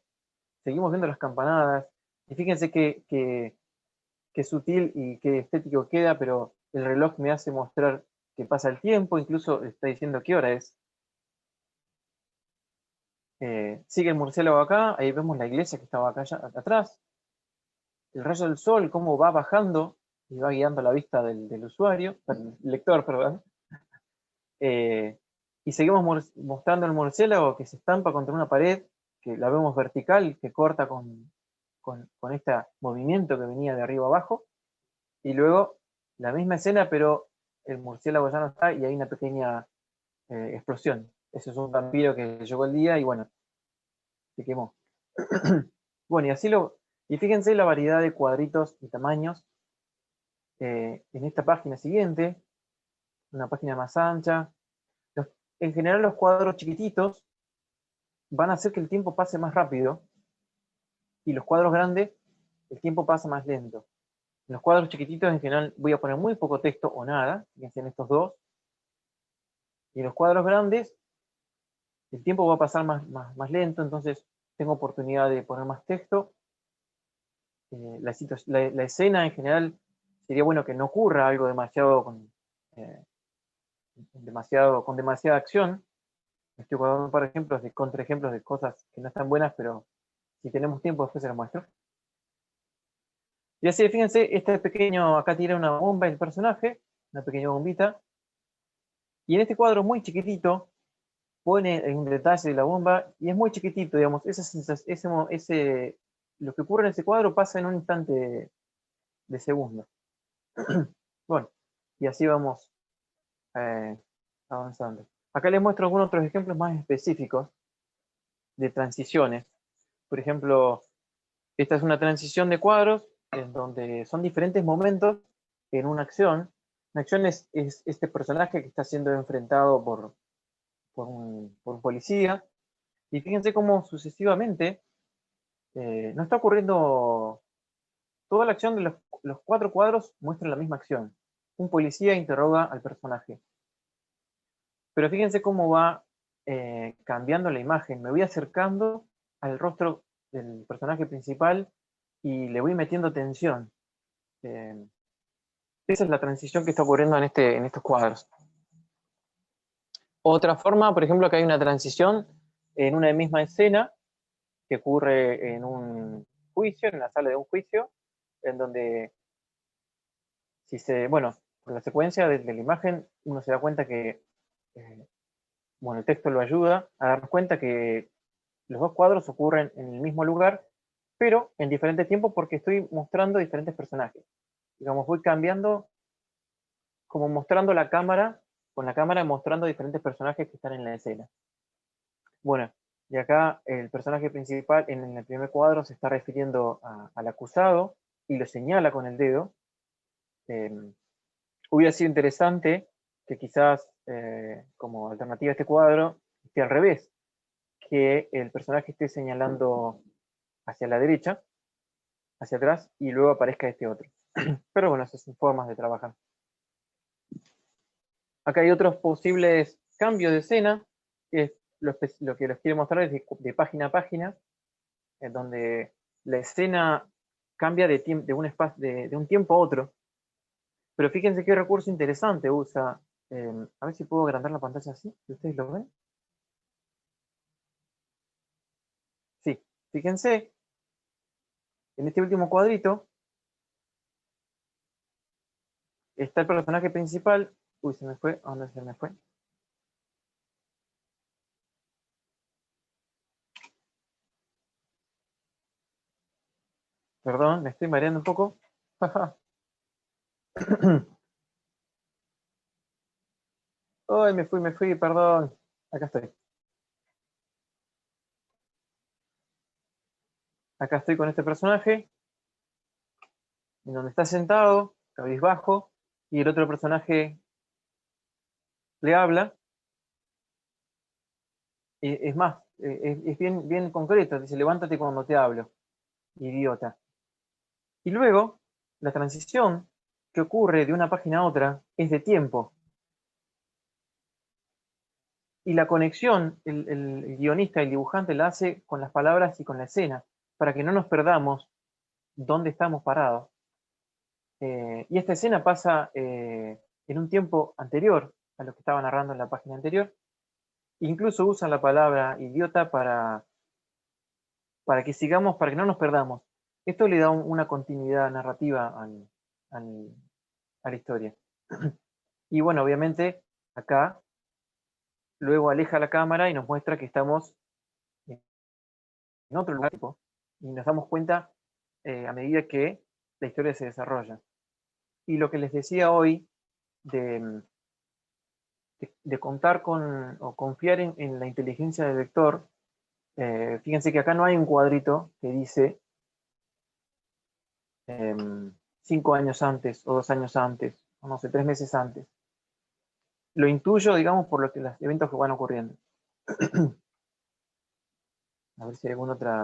seguimos viendo las campanadas, y fíjense qué sutil y qué estético queda, pero el reloj me hace mostrar que pasa el tiempo, incluso está diciendo qué hora es. Sigue el murciélago acá, ahí vemos la iglesia que estaba acá atrás, el rayo del sol, cómo va bajando y va guiando la vista del usuario, del lector, perdón. Y seguimos mostrando el murciélago que se estampa contra una pared, que la vemos vertical, que corta con este movimiento que venía de arriba abajo, y luego la misma escena, pero el murciélago ya no está y hay una pequeña explosión. Ese es un vampiro que llegó el día y bueno, se quemó. Bueno, y fíjense la variedad de cuadritos y tamaños en esta página siguiente, una página más ancha. En general los cuadros chiquititos van a hacer que el tiempo pase más rápido y los cuadros grandes el tiempo pasa más lento. En los cuadros chiquititos en general voy a poner muy poco texto o nada, fíjense en estos dos. Y en los cuadros grandes el tiempo va a pasar más lento, entonces tengo oportunidad de poner más texto. La escena en general sería bueno que no ocurra algo demasiado con demasiada acción. Estoy guardando para ejemplos de contraejemplos de cosas que no están buenas, pero si tenemos tiempo después se los muestro. Y así, fíjense, este pequeño, acá tira una bomba el personaje, una pequeña bombita, y en este cuadro muy chiquitito pone un detalle de la bomba, y es muy chiquitito, digamos, lo que ocurre en ese cuadro pasa en un instante de segundo. Bueno, y así vamos avanzando. Acá les muestro algunos otros ejemplos más específicos de transiciones. Por ejemplo, esta es una transición de cuadros en donde son diferentes momentos en una acción. Una acción es este personaje que está siendo enfrentado por un policía. Y fíjense cómo sucesivamente no está ocurriendo toda la acción de los 4 cuadros muestran la misma acción. Un policía interroga al personaje. Pero fíjense cómo va cambiando la imagen. Me voy acercando al rostro del personaje principal y le voy metiendo tensión. Esa es la transición que está ocurriendo en estos cuadros. Otra forma, por ejemplo, que hay una transición en una misma escena que ocurre en un juicio, en la sala de un juicio, en donde, bueno, por la secuencia de la imagen, uno se da cuenta que, bueno, el texto lo ayuda a darnos cuenta que los 2 cuadros ocurren en el mismo lugar, pero en diferentes tiempos porque estoy mostrando diferentes personajes. Digamos, voy cambiando, como mostrando la cámara, con la cámara mostrando diferentes personajes que están en la escena. Bueno, y acá el personaje principal en el primer cuadro se está refiriendo al acusado y lo señala con el dedo. Hubiera sido interesante que quizás como alternativa a este cuadro esté al revés, que el personaje esté señalando hacia la derecha, hacia atrás, y luego aparezca este otro. Pero bueno, esas son formas de trabajar. Acá hay otros posibles cambios de escena, que es lo que les quiero mostrar es de página a página, en donde la escena cambia de un tiempo a otro. Pero fíjense qué recurso interesante usa. A ver si puedo agrandar la pantalla así, si ustedes lo ven. Sí, fíjense, en este último cuadrito está el personaje principal. Uy, se me fue. ¿A dónde se me fue? Perdón, me estoy mareando un poco. Ay, me fui, perdón. Acá estoy. Acá estoy con este personaje, en donde está sentado, cabizbajo, y el otro personaje le habla. Es más, es bien concreto, dice, levántate cuando te hablo, idiota. Y luego, la transición que ocurre de una página a otra es de tiempo. Y la conexión, el guionista, el dibujante la hace con las palabras y con la escena, para que no nos perdamos dónde estamos parados. Y esta escena pasa en un tiempo anterior a lo que estaba narrando en la página anterior. Incluso usan la palabra idiota para que sigamos, para que no nos perdamos. Esto le da una continuidad narrativa a la historia. Y bueno, obviamente acá luego aleja la cámara y nos muestra que estamos en otro lugar y nos damos cuenta a medida que la historia se desarrolla. Y lo que les decía hoy de contar con o confiar en la inteligencia del lector. Fíjense que acá no hay un cuadrito que dice 5 años antes, o 2 años antes, o no sé, 3 meses antes. Lo intuyo, digamos, por los eventos que van ocurriendo. A ver si hay alguna otra.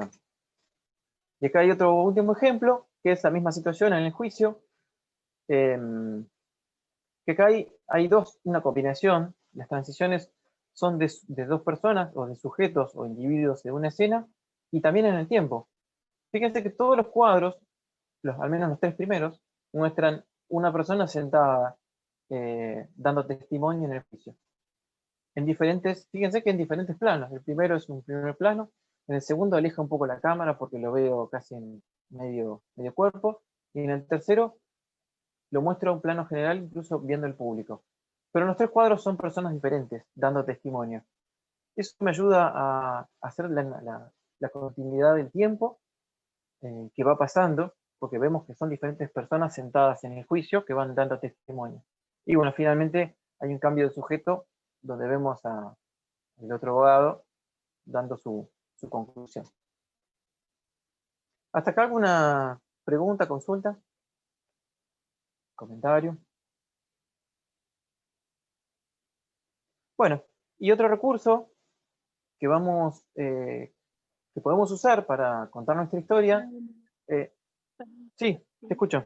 Y acá hay otro último ejemplo, que es la misma situación en el juicio. Que acá hay una combinación. Las transiciones son de 2 personas, o de sujetos, o individuos de una escena, y también en el tiempo. Fíjense que todos los cuadros, al menos los 3 primeros, muestran una persona sentada dando testimonio en el juicio. Fíjense que en diferentes planos. El primero es un primer plano, en el segundo aleja un poco la cámara porque lo veo casi en medio cuerpo, y en el tercero lo muestra un plano general, incluso viendo el público. Pero en los 3 cuadros son personas diferentes, dando testimonio. Eso me ayuda a hacer la continuidad del tiempo que va pasando, porque vemos que son diferentes personas sentadas en el juicio que van dando testimonio. Y bueno, finalmente hay un cambio de sujeto donde vemos al otro abogado dando su conclusión. ¿Hasta acá alguna pregunta, consulta? ¿Comentario? Bueno, y otro recurso que que podemos usar para contar nuestra historia. Sí, te escucho.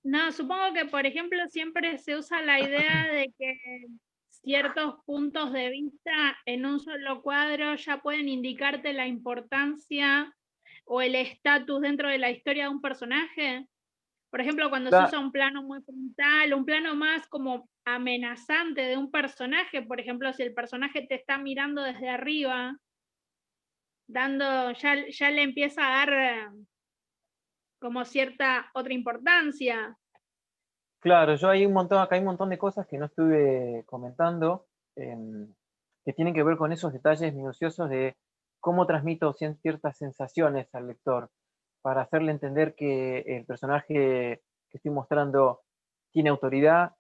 No, supongo que, por ejemplo, siempre se usa la idea de que ciertos puntos de vista en un solo cuadro ya pueden indicarte la importancia o el estatus dentro de la historia de un personaje. Por ejemplo, cuando se usa un plano muy frontal, un plano más como amenazante de un personaje, por ejemplo, si el personaje te está mirando desde arriba, ya le empieza a dar como cierta otra importancia. Claro, acá hay un montón de cosas que no estuve comentando, que tienen que ver con esos detalles minuciosos de cómo transmito ciertas sensaciones al lector, para hacerle entender que el personaje que estoy mostrando tiene autoridad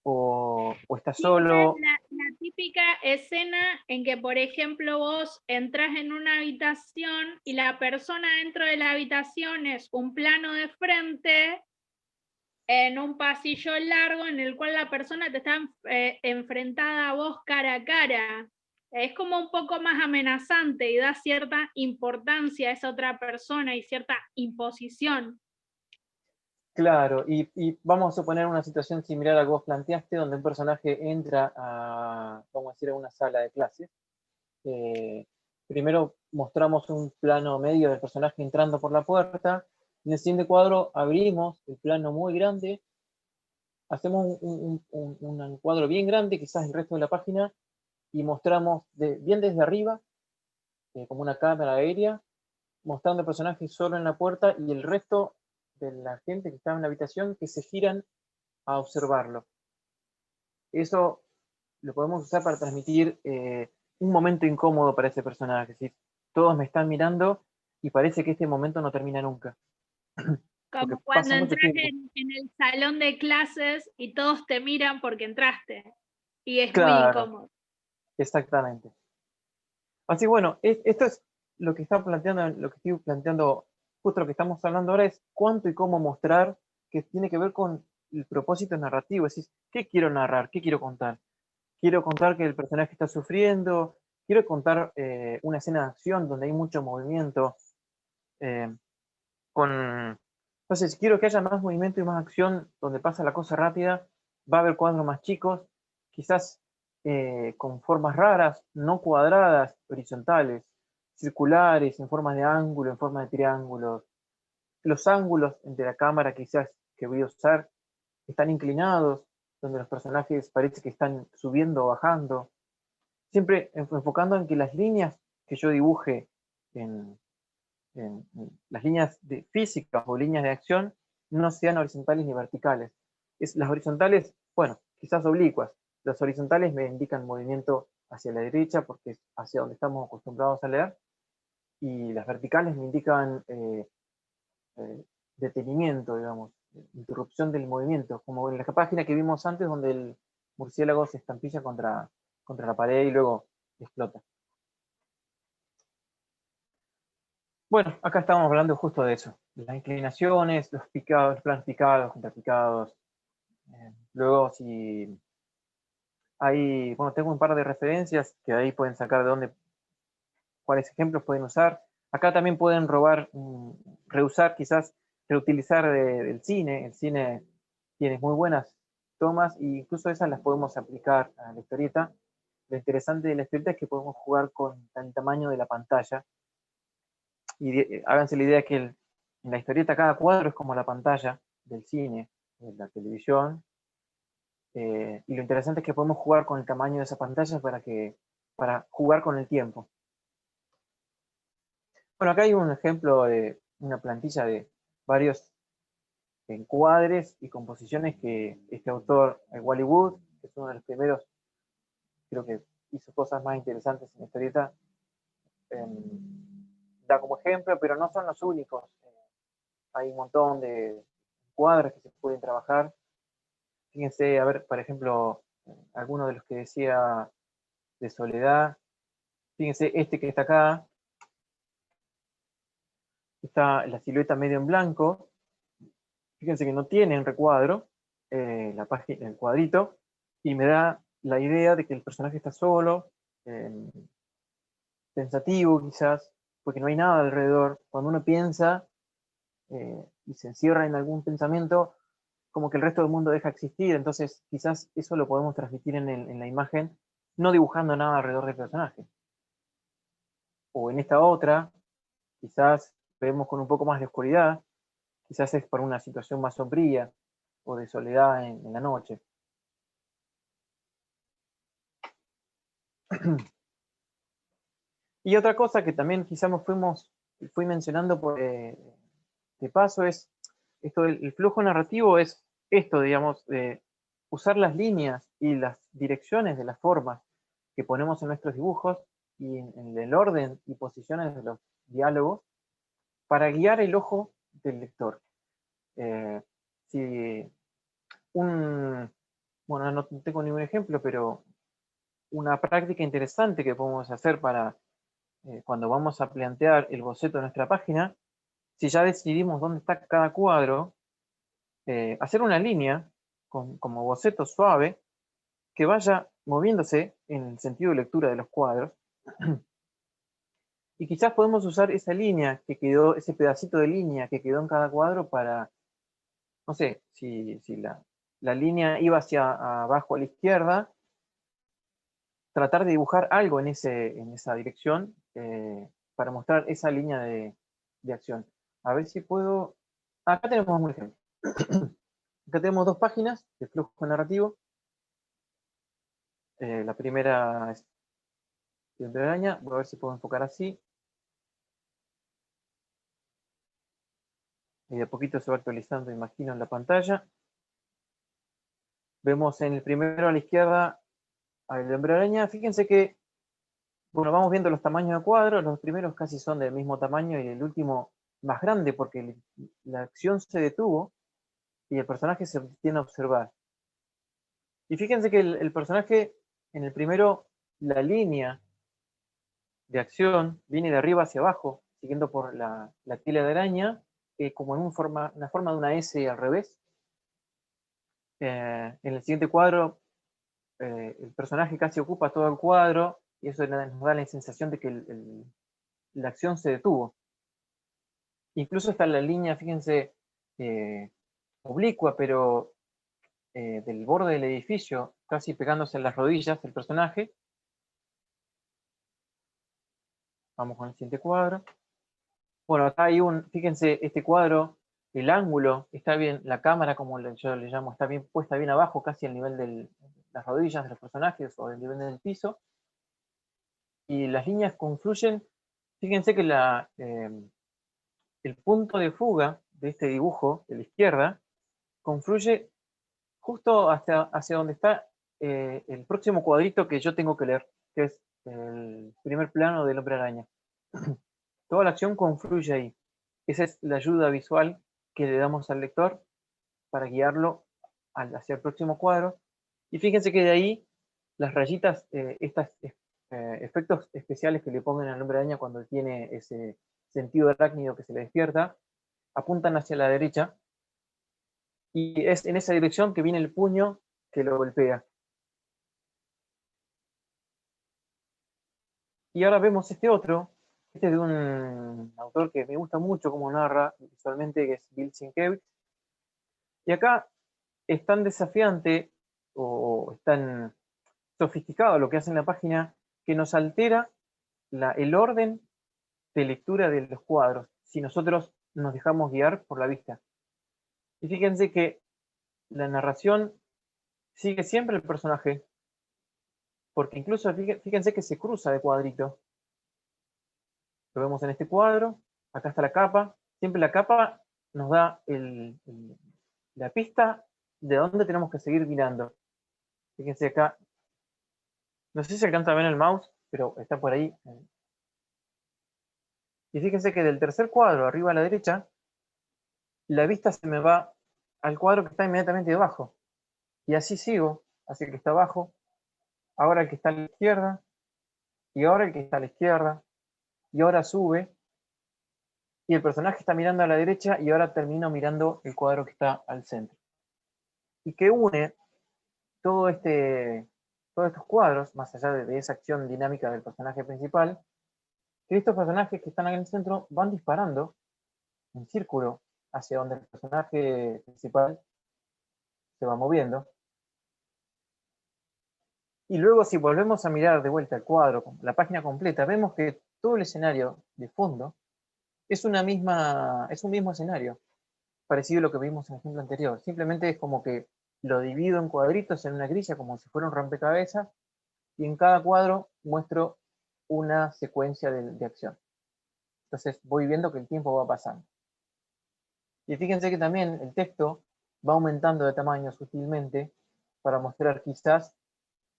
o está solo. La típica escena en que, por ejemplo, vos entras en una habitación y la persona dentro de la habitación es un plano de frente en un pasillo largo en el cual la persona te está enfrentada a vos cara a cara. Es como un poco más amenazante y da cierta importancia a esa otra persona y cierta imposición. Claro, y vamos a suponer una situación similar a la que vos planteaste, donde un personaje entra vamos a decir, a una sala de clases. Primero mostramos un plano medio del personaje entrando por la puerta. En el siguiente cuadro abrimos el plano muy grande, hacemos un cuadro bien grande, quizás el resto de la página, y mostramos bien desde arriba, como una cámara aérea, mostrando el personaje solo en la puerta y el resto de la gente que estaba en la habitación que se giran a observarlo. Eso lo podemos usar para transmitir un momento incómodo para ese personaje. Es decir, todos me están mirando y parece que este momento no termina nunca. Como cuando entras en el salón de clases y todos te miran porque entraste. Y es muy incómodo. Exactamente. Así bueno, esto es lo que estoy planteando, justo lo que estamos hablando ahora es cuánto y cómo mostrar, que tiene que ver con el propósito narrativo. Es decir, ¿qué quiero narrar? ¿Qué quiero contar? Quiero contar que el personaje está sufriendo, quiero contar una escena de acción donde hay mucho movimiento. Entonces, quiero que haya más movimiento y más acción, donde pasa la cosa rápida. Va a haber cuadros más chicos, quizás con formas raras, no cuadradas, horizontales, circulares, en forma de ángulo, en forma de triángulos. Los ángulos entre la cámara quizás que voy a usar están inclinados, donde los personajes parece que están subiendo o bajando. Siempre enfocando en que las líneas que yo dibuje en las líneas físicas o líneas de acción no sean horizontales ni verticales. Las horizontales, bueno, quizás oblicuas. Las horizontales me indican movimiento hacia la derecha porque es hacia donde estamos acostumbrados a leer, y las verticales me indican detenimiento, digamos, interrupción del movimiento, como en la página que vimos antes donde el murciélago se estampilla contra la pared y luego explota. Bueno, acá estábamos hablando justo de eso, de las inclinaciones, los picados, los planos picados, contrapicados. Luego, si hay, bueno, tengo un par de referencias que ahí pueden sacar de dónde, cuáles ejemplos pueden usar. Acá también pueden robar, reusar, quizás reutilizar del cine. El cine tiene muy buenas tomas e incluso esas las podemos aplicar a la historieta. Lo interesante de la historieta es que podemos jugar con el tamaño de la pantalla. Y háganse la idea que en la historieta cada cuadro es como la pantalla del cine, de la televisión. Y lo interesante es que podemos jugar con el tamaño de esa pantalla para jugar con el tiempo. Bueno, acá hay un ejemplo de una plantilla de varios encuadres y composiciones que este autor, Wally Wood, que es uno de los primeros, creo que hizo cosas más interesantes en la historieta, da como ejemplo, pero no son los únicos. Hay un montón de cuadros que se pueden trabajar. Fíjense, a ver, por ejemplo, algunos de los que decía de Soledad. Fíjense, este que está acá, está la silueta medio en blanco. Fíjense que no tiene un recuadro, la página, el cuadrito, y me da la idea de que el personaje está solo, pensativo quizás, porque no hay nada alrededor. Cuando uno piensa y se encierra en algún pensamiento, como que el resto del mundo deja existir, entonces quizás eso lo podemos transmitir en la imagen, no dibujando nada alrededor del personaje. O en esta otra, quizás vemos con un poco más de oscuridad, quizás es por una situación más sombría o de soledad en la noche. Y otra cosa que también quizás fui mencionando de paso es esto del flujo narrativo, es esto, digamos, de usar las líneas y las direcciones de las formas que ponemos en nuestros dibujos y en el orden y posiciones de los diálogos para guiar el ojo del lector. Bueno, no tengo ningún ejemplo, pero una práctica interesante que podemos hacer para cuando vamos a plantear el boceto de nuestra página, si ya decidimos dónde está cada cuadro, hacer una línea como boceto suave que vaya moviéndose en el sentido de lectura de los cuadros. Y quizás podemos usar esa línea que quedó, ese pedacito de línea que quedó en cada cuadro para, no sé, si la línea iba hacia abajo a la izquierda, tratar de dibujar algo en esa dirección para mostrar esa línea de acción. A ver si puedo... Acá tenemos un ejemplo. Acá tenemos dos páginas de flujo narrativo. La primera es de Hombre Araña. Voy a ver si puedo enfocar así. Y de a poquito se va actualizando, imagino, en la pantalla. Vemos en el primero a la izquierda al de Hombre Araña. Fíjense que, bueno, vamos viendo los tamaños de cuadros. Los primeros casi son del mismo tamaño y el último más grande porque la acción se detuvo y el personaje se tiene a observar. Y fíjense que el personaje, en el primero, la línea de acción viene de arriba hacia abajo, siguiendo por la tela de araña, como en una forma de una S al revés. En el siguiente cuadro, el personaje casi ocupa todo el cuadro, y eso nos da la sensación de que la acción se detuvo. Incluso está la línea, fíjense, oblicua, pero del borde del edificio, casi pegándose en las rodillas del personaje. Vamos con el siguiente cuadro. Bueno, acá hay fíjense, este cuadro, el ángulo está bien, la cámara, como yo le llamo, está bien puesta bien abajo, casi al nivel de las rodillas de los personajes o del nivel del piso. Y las líneas confluyen. Fíjense que el punto de fuga de este dibujo, de la izquierda, confluye justo hacia donde está el próximo cuadrito que yo tengo que leer, que es el primer plano del Hombre Araña. Toda la acción confluye ahí. Esa es la ayuda visual que le damos al lector para guiarlo hacia el próximo cuadro. Y fíjense que de ahí las rayitas, estos efectos especiales que le ponen al hombre araña cuando tiene ese sentido arácnido que se le despierta, apuntan hacia la derecha, y es en esa dirección que viene el puño que lo golpea. Y ahora vemos este otro, este es de un autor que me gusta mucho como narra visualmente, que es Bill Sienkiewicz. Y acá es tan desafiante o es tan sofisticado lo que hace en la página que nos altera el orden de lectura de los cuadros si nosotros nos dejamos guiar por la vista. Y fíjense que la narración sigue siempre el personaje, porque incluso fíjense que se cruza de cuadrito. Lo vemos en este cuadro, acá está la capa, siempre la capa nos da la pista de dónde tenemos que seguir mirando. Fíjense acá, no sé si se alcanza a ver el mouse, pero está por ahí. Y fíjense que del tercer cuadro, arriba a la derecha, la vista se me va al cuadro que está inmediatamente debajo. Y así sigo, hacia el que está abajo, ahora el que está a la izquierda, y ahora el que está a la izquierda, y ahora sube, y el personaje está mirando a la derecha, y ahora termino mirando el cuadro que está al centro. Y que une todos estos cuadros, más allá de esa acción dinámica del personaje principal, que estos personajes que están en el centro van disparando en círculo hacia donde el personaje principal se va moviendo. Y luego, si volvemos a mirar de vuelta el cuadro, la página completa, vemos que todo el escenario de fondo es un mismo escenario, parecido a lo que vimos en el ejemplo anterior. Simplemente es como que lo divido en cuadritos, en una grilla, como si fuera un rompecabezas, y en cada cuadro muestro una secuencia de acción. Entonces voy viendo que el tiempo va pasando. Y fíjense que también el texto va aumentando de tamaño sutilmente para mostrar quizás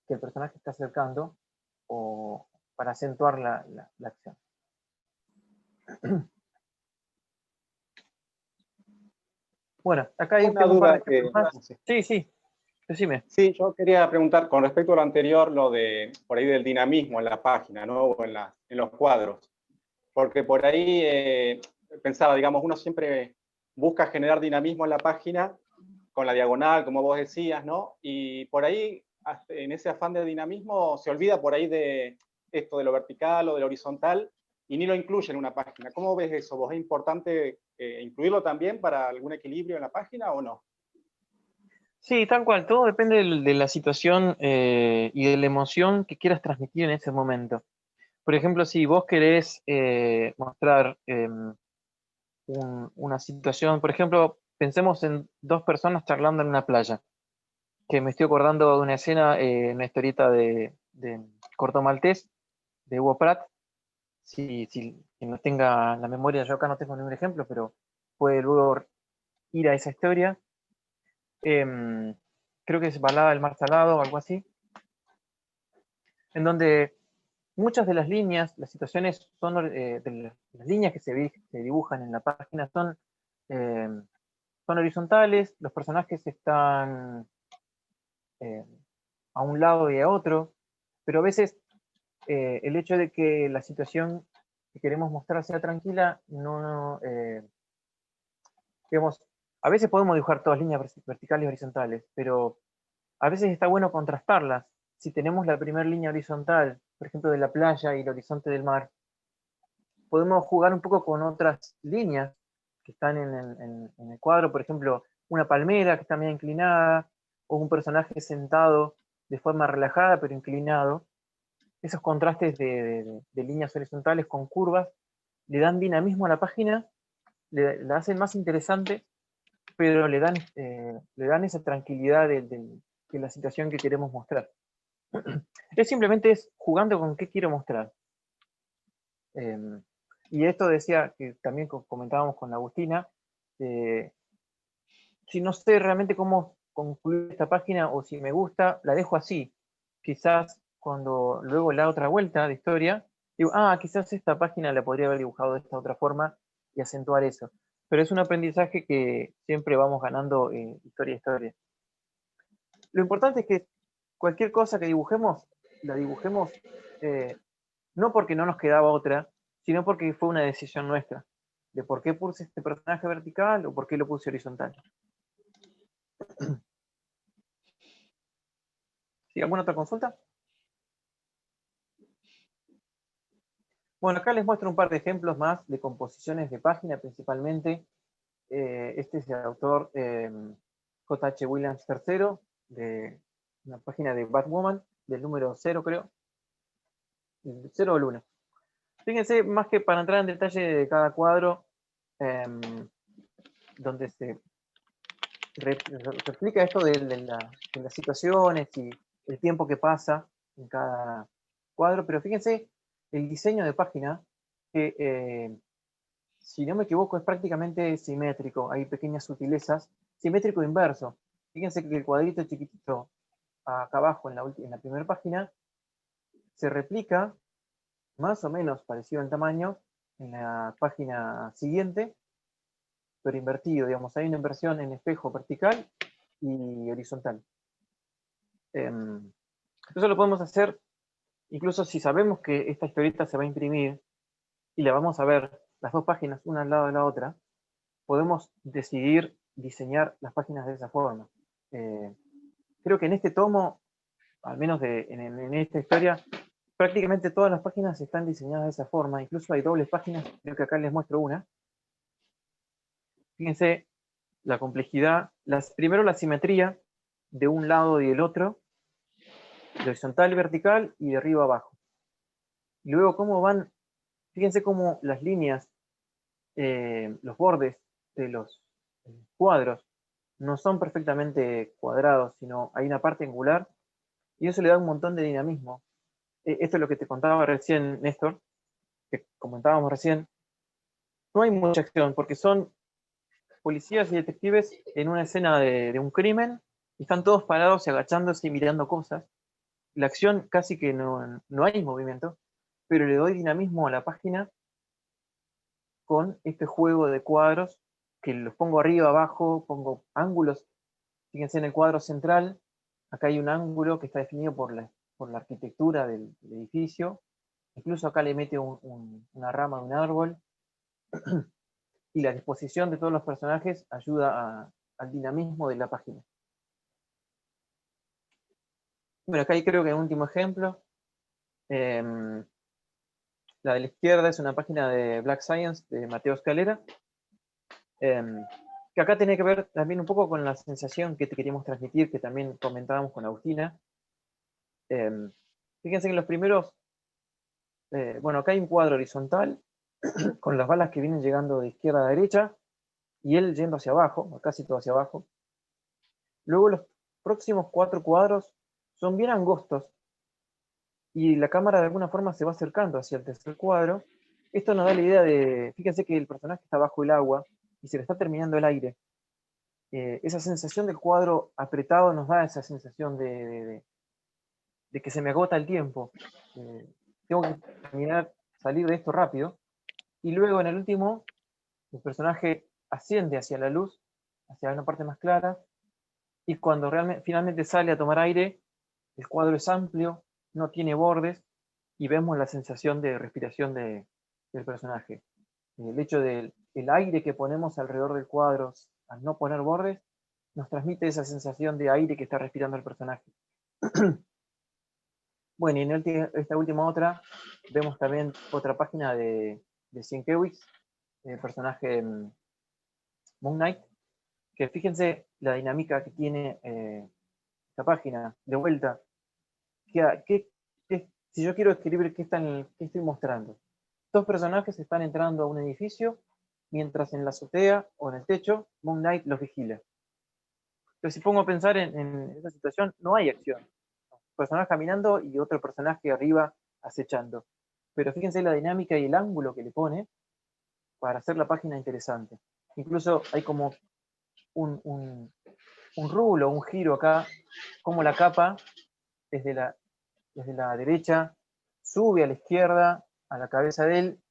que el personaje está acercando o para acentuar la acción. Bueno, acá hay una duda que... Sí, decime. Sí, yo quería preguntar con respecto a lo anterior, lo de por ahí del dinamismo en la página, ¿no? O en los cuadros. Porque por ahí pensaba, digamos, uno siempre busca generar dinamismo en la página con la diagonal, como vos decías, ¿no? Y por ahí, en ese afán de dinamismo, se olvida por ahí de esto de lo vertical o de lo horizontal y ni lo incluye en una página. ¿Cómo ves eso? ¿Vos es importante incluirlo también para algún equilibrio en la página o no? Sí, tal cual, todo depende de la situación y de la emoción que quieras transmitir en ese momento. Por ejemplo, si vos querés mostrar una situación, por ejemplo, pensemos en dos personas charlando en una playa, que me estoy acordando de una escena, una historieta de Corto Maltés, de Hugo Pratt. Si quien no tenga la memoria, yo acá no tengo ningún ejemplo, pero puede luego ir a esa historia. Creo que es Balada del Mar Salado o algo así, en donde muchas de las líneas, las situaciones son, de las líneas que se dibujan en la página son horizontales, los personajes están a un lado y a otro, pero a veces el hecho de que la situación que queremos mostrar sea tranquila, digamos, a veces podemos dibujar todas líneas verticales y horizontales, pero a veces está bueno contrastarlas. Si tenemos la primera línea horizontal, por ejemplo, de la playa y el horizonte del mar, podemos jugar un poco con otras líneas que están en el cuadro, por ejemplo, una palmera que está medio inclinada, o un personaje sentado de forma relajada pero inclinado. Esos contrastes de líneas horizontales con curvas le dan dinamismo a la página, la hacen más interesante, pero le dan esa tranquilidad de la situación que queremos mostrar. Simplemente es jugando con qué quiero mostrar. Y esto decía, que también comentábamos con Agustina, si no sé realmente cómo concluir esta página o si me gusta, la dejo así. Quizás cuando luego le da otra vuelta de historia, digo, quizás esta página la podría haber dibujado de esta otra forma y acentuar eso. Pero es un aprendizaje que siempre vamos ganando historia a historia. Lo importante es que cualquier cosa que dibujemos, la dibujemos no porque no nos quedaba otra, sino porque fue una decisión nuestra, de por qué puse este personaje vertical o por qué lo puse horizontal. ¿Sí? ¿Alguna otra consulta? Bueno, acá les muestro un par de ejemplos más de composiciones de página, principalmente. Este es el autor J.H. Williams III, de una página de Batwoman, del número 0, creo. 0 o el 1. Fíjense, más que para entrar en detalle de cada cuadro, donde se explica esto de las situaciones y el tiempo que pasa en cada cuadro, pero fíjense el diseño de página, que si no me equivoco es prácticamente simétrico, hay pequeñas sutilezas, simétrico inverso. Fíjense que el cuadrito chiquitito acá abajo en la primera página se replica más o menos parecido en tamaño en la página siguiente, pero invertido, digamos, hay una inversión en espejo vertical y horizontal. Eso lo podemos hacer incluso si sabemos que esta historieta se va a imprimir y la vamos a ver las dos páginas una al lado de la otra, podemos decidir diseñar las páginas de esa forma. Creo que en este tomo, al menos en esta historia, prácticamente todas las páginas están diseñadas de esa forma, incluso hay dobles páginas, creo que acá les muestro una. Fíjense la complejidad, primero la simetría de un lado y del otro, de horizontal y vertical y de arriba a abajo. Y luego cómo van, fíjense cómo las líneas, los bordes de los cuadros no son perfectamente cuadrados, sino hay una parte angular y eso le da un montón de dinamismo. Esto es lo que te contaba recién, Néstor, que comentábamos recién. No hay mucha acción porque son policías y detectives en una escena de un crimen y están todos parados y agachándose y mirando cosas. La acción casi que no hay movimiento, pero le doy dinamismo a la página con este juego de cuadros que los pongo arriba, abajo, pongo ángulos. Fíjense en el cuadro central, acá hay un ángulo que está definido por la arquitectura del edificio. Incluso acá le mete una rama de un árbol. Y la disposición de todos los personajes ayuda al dinamismo de la página. Bueno, acá hay creo que un último ejemplo. La de la izquierda es una página de Black Science de Mateo Scalera, que acá tiene que ver también un poco con la sensación que te queríamos transmitir, que también comentábamos con Agustina. Fíjense que en los primeros, bueno, acá hay un cuadro horizontal, con las balas que vienen llegando de izquierda a derecha, y él yendo hacia abajo, casi todo hacia abajo. Luego los próximos 4 cuadros son bien angostos, y la cámara de alguna forma se va acercando hacia el tercer cuadro. Esto nos da la idea de, fíjense que el personaje está bajo el agua, y se le está terminando el aire. Esa sensación del cuadro apretado nos da esa sensación de que se me agota el tiempo. Tengo que terminar, salir de esto rápido. Y luego en el último, el personaje asciende hacia la luz, hacia una parte más clara, y cuando finalmente sale a tomar aire, el cuadro es amplio, no tiene bordes, y vemos la sensación de respiración del personaje. El hecho del aire que ponemos alrededor del cuadro, al no poner bordes, nos transmite esa sensación de aire que está respirando el personaje. Bueno, y en esta última otra, vemos también otra página de Sienkiewicz, el personaje Moon Knight, que fíjense la dinámica que tiene esta página, de vuelta. Si yo quiero escribir qué estoy mostrando. 2 personajes están entrando a un edificio, mientras en la azotea o en el techo, Moon Knight los vigila. Entonces, si pongo a pensar en esa situación, no hay acción. Un personaje caminando y otro personaje arriba acechando. Pero fíjense la dinámica y el ángulo que le pone para hacer la página interesante. Incluso hay como un rulo, un giro acá, como la capa desde la derecha sube a la izquierda, a la cabeza de él,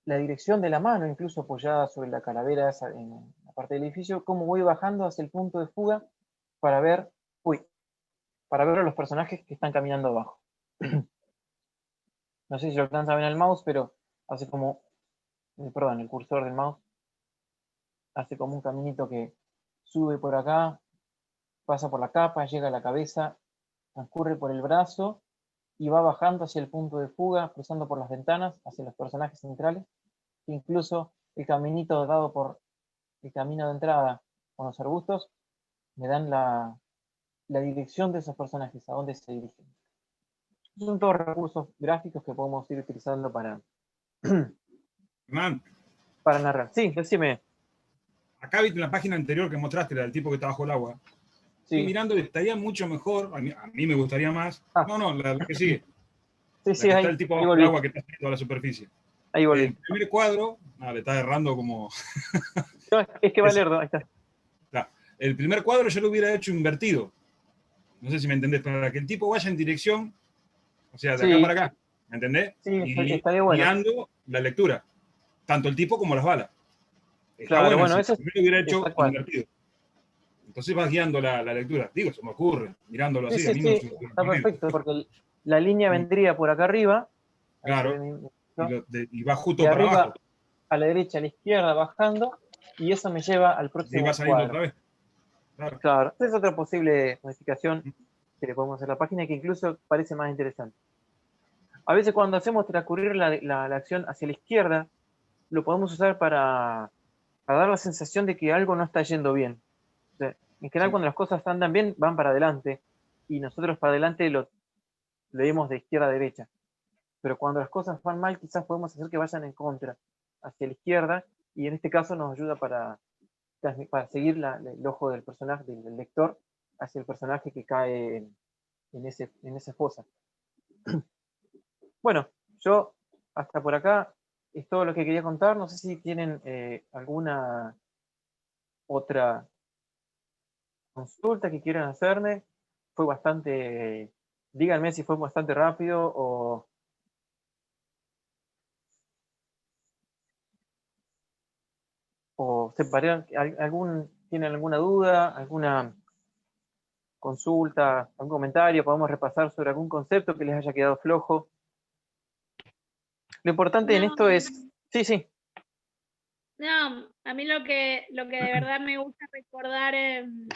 la dirección de la mano, incluso apoyada sobre la calavera esa en la parte del edificio, cómo voy bajando hacia el punto de fuga para ver, para ver a los personajes que están caminando abajo. No sé si lo alcanza a ver el mouse, pero hace como, perdón, el cursor del mouse, hace como un caminito que sube por acá, pasa por la capa, llega a la cabeza, transcurre por el brazo y va bajando hacia el punto de fuga, cruzando por las ventanas, hacia los personajes centrales. Incluso el caminito dado por el camino de entrada con los arbustos me dan la dirección de esos personajes, a dónde se dirigen. Son todos recursos gráficos que podemos ir utilizando para narrar. Sí, decime. Acá viste en la página anterior que mostraste, la del tipo que está bajo el agua. Sí. Y mirando, estaría mucho mejor, a mí me gustaría más. No, la que sigue. Sí, ahí está el tipo bajo el agua que está saliendo a la superficie. Ahí volví. El primer cuadro, le está errando como... No, es que va lerdo, ahí está. Claro. El primer cuadro yo lo hubiera hecho invertido. No sé si me entendés, para que el tipo vaya en dirección, o sea, de acá para acá, ¿me entendés? Sí, y estaría bueno. guiando la lectura, tanto el tipo como las balas. Está claro, bueno, eso yo lo hubiera hecho invertido. Entonces vas guiando la lectura. Digo, se me ocurre, mirándolo así. Sí, está perfecto, porque la línea vendría por acá arriba. Claro, y va justo de para arriba, abajo. A la derecha, a la izquierda, bajando, y eso me lleva al próximo y va saliendo cuadro. otra vez. Claro, esa es otra posible modificación que le podemos hacer a la página, que incluso parece más interesante. A veces cuando hacemos transcurrir la acción hacia la izquierda, lo podemos usar para dar la sensación de que algo no está yendo bien. O sea, en general, cuando las cosas andan bien, van para adelante, y nosotros para adelante lo leemos de izquierda a derecha. Pero cuando las cosas van mal, quizás podemos hacer que vayan en contra, hacia la izquierda, y en este caso nos ayuda para seguir el ojo del personaje, del lector, hacia el personaje que cae en esa fosa. Bueno, yo hasta por acá es todo lo que quería contar. No sé si tienen alguna otra consulta que quieran hacerme. Fue bastante, díganme si fue bastante rápido o separar, ¿tienen alguna duda, alguna consulta, algún comentario? Podemos repasar sobre algún concepto que les haya quedado flojo. Lo importante en esto es... Sí. No, a mí lo que de verdad me gusta recordar, en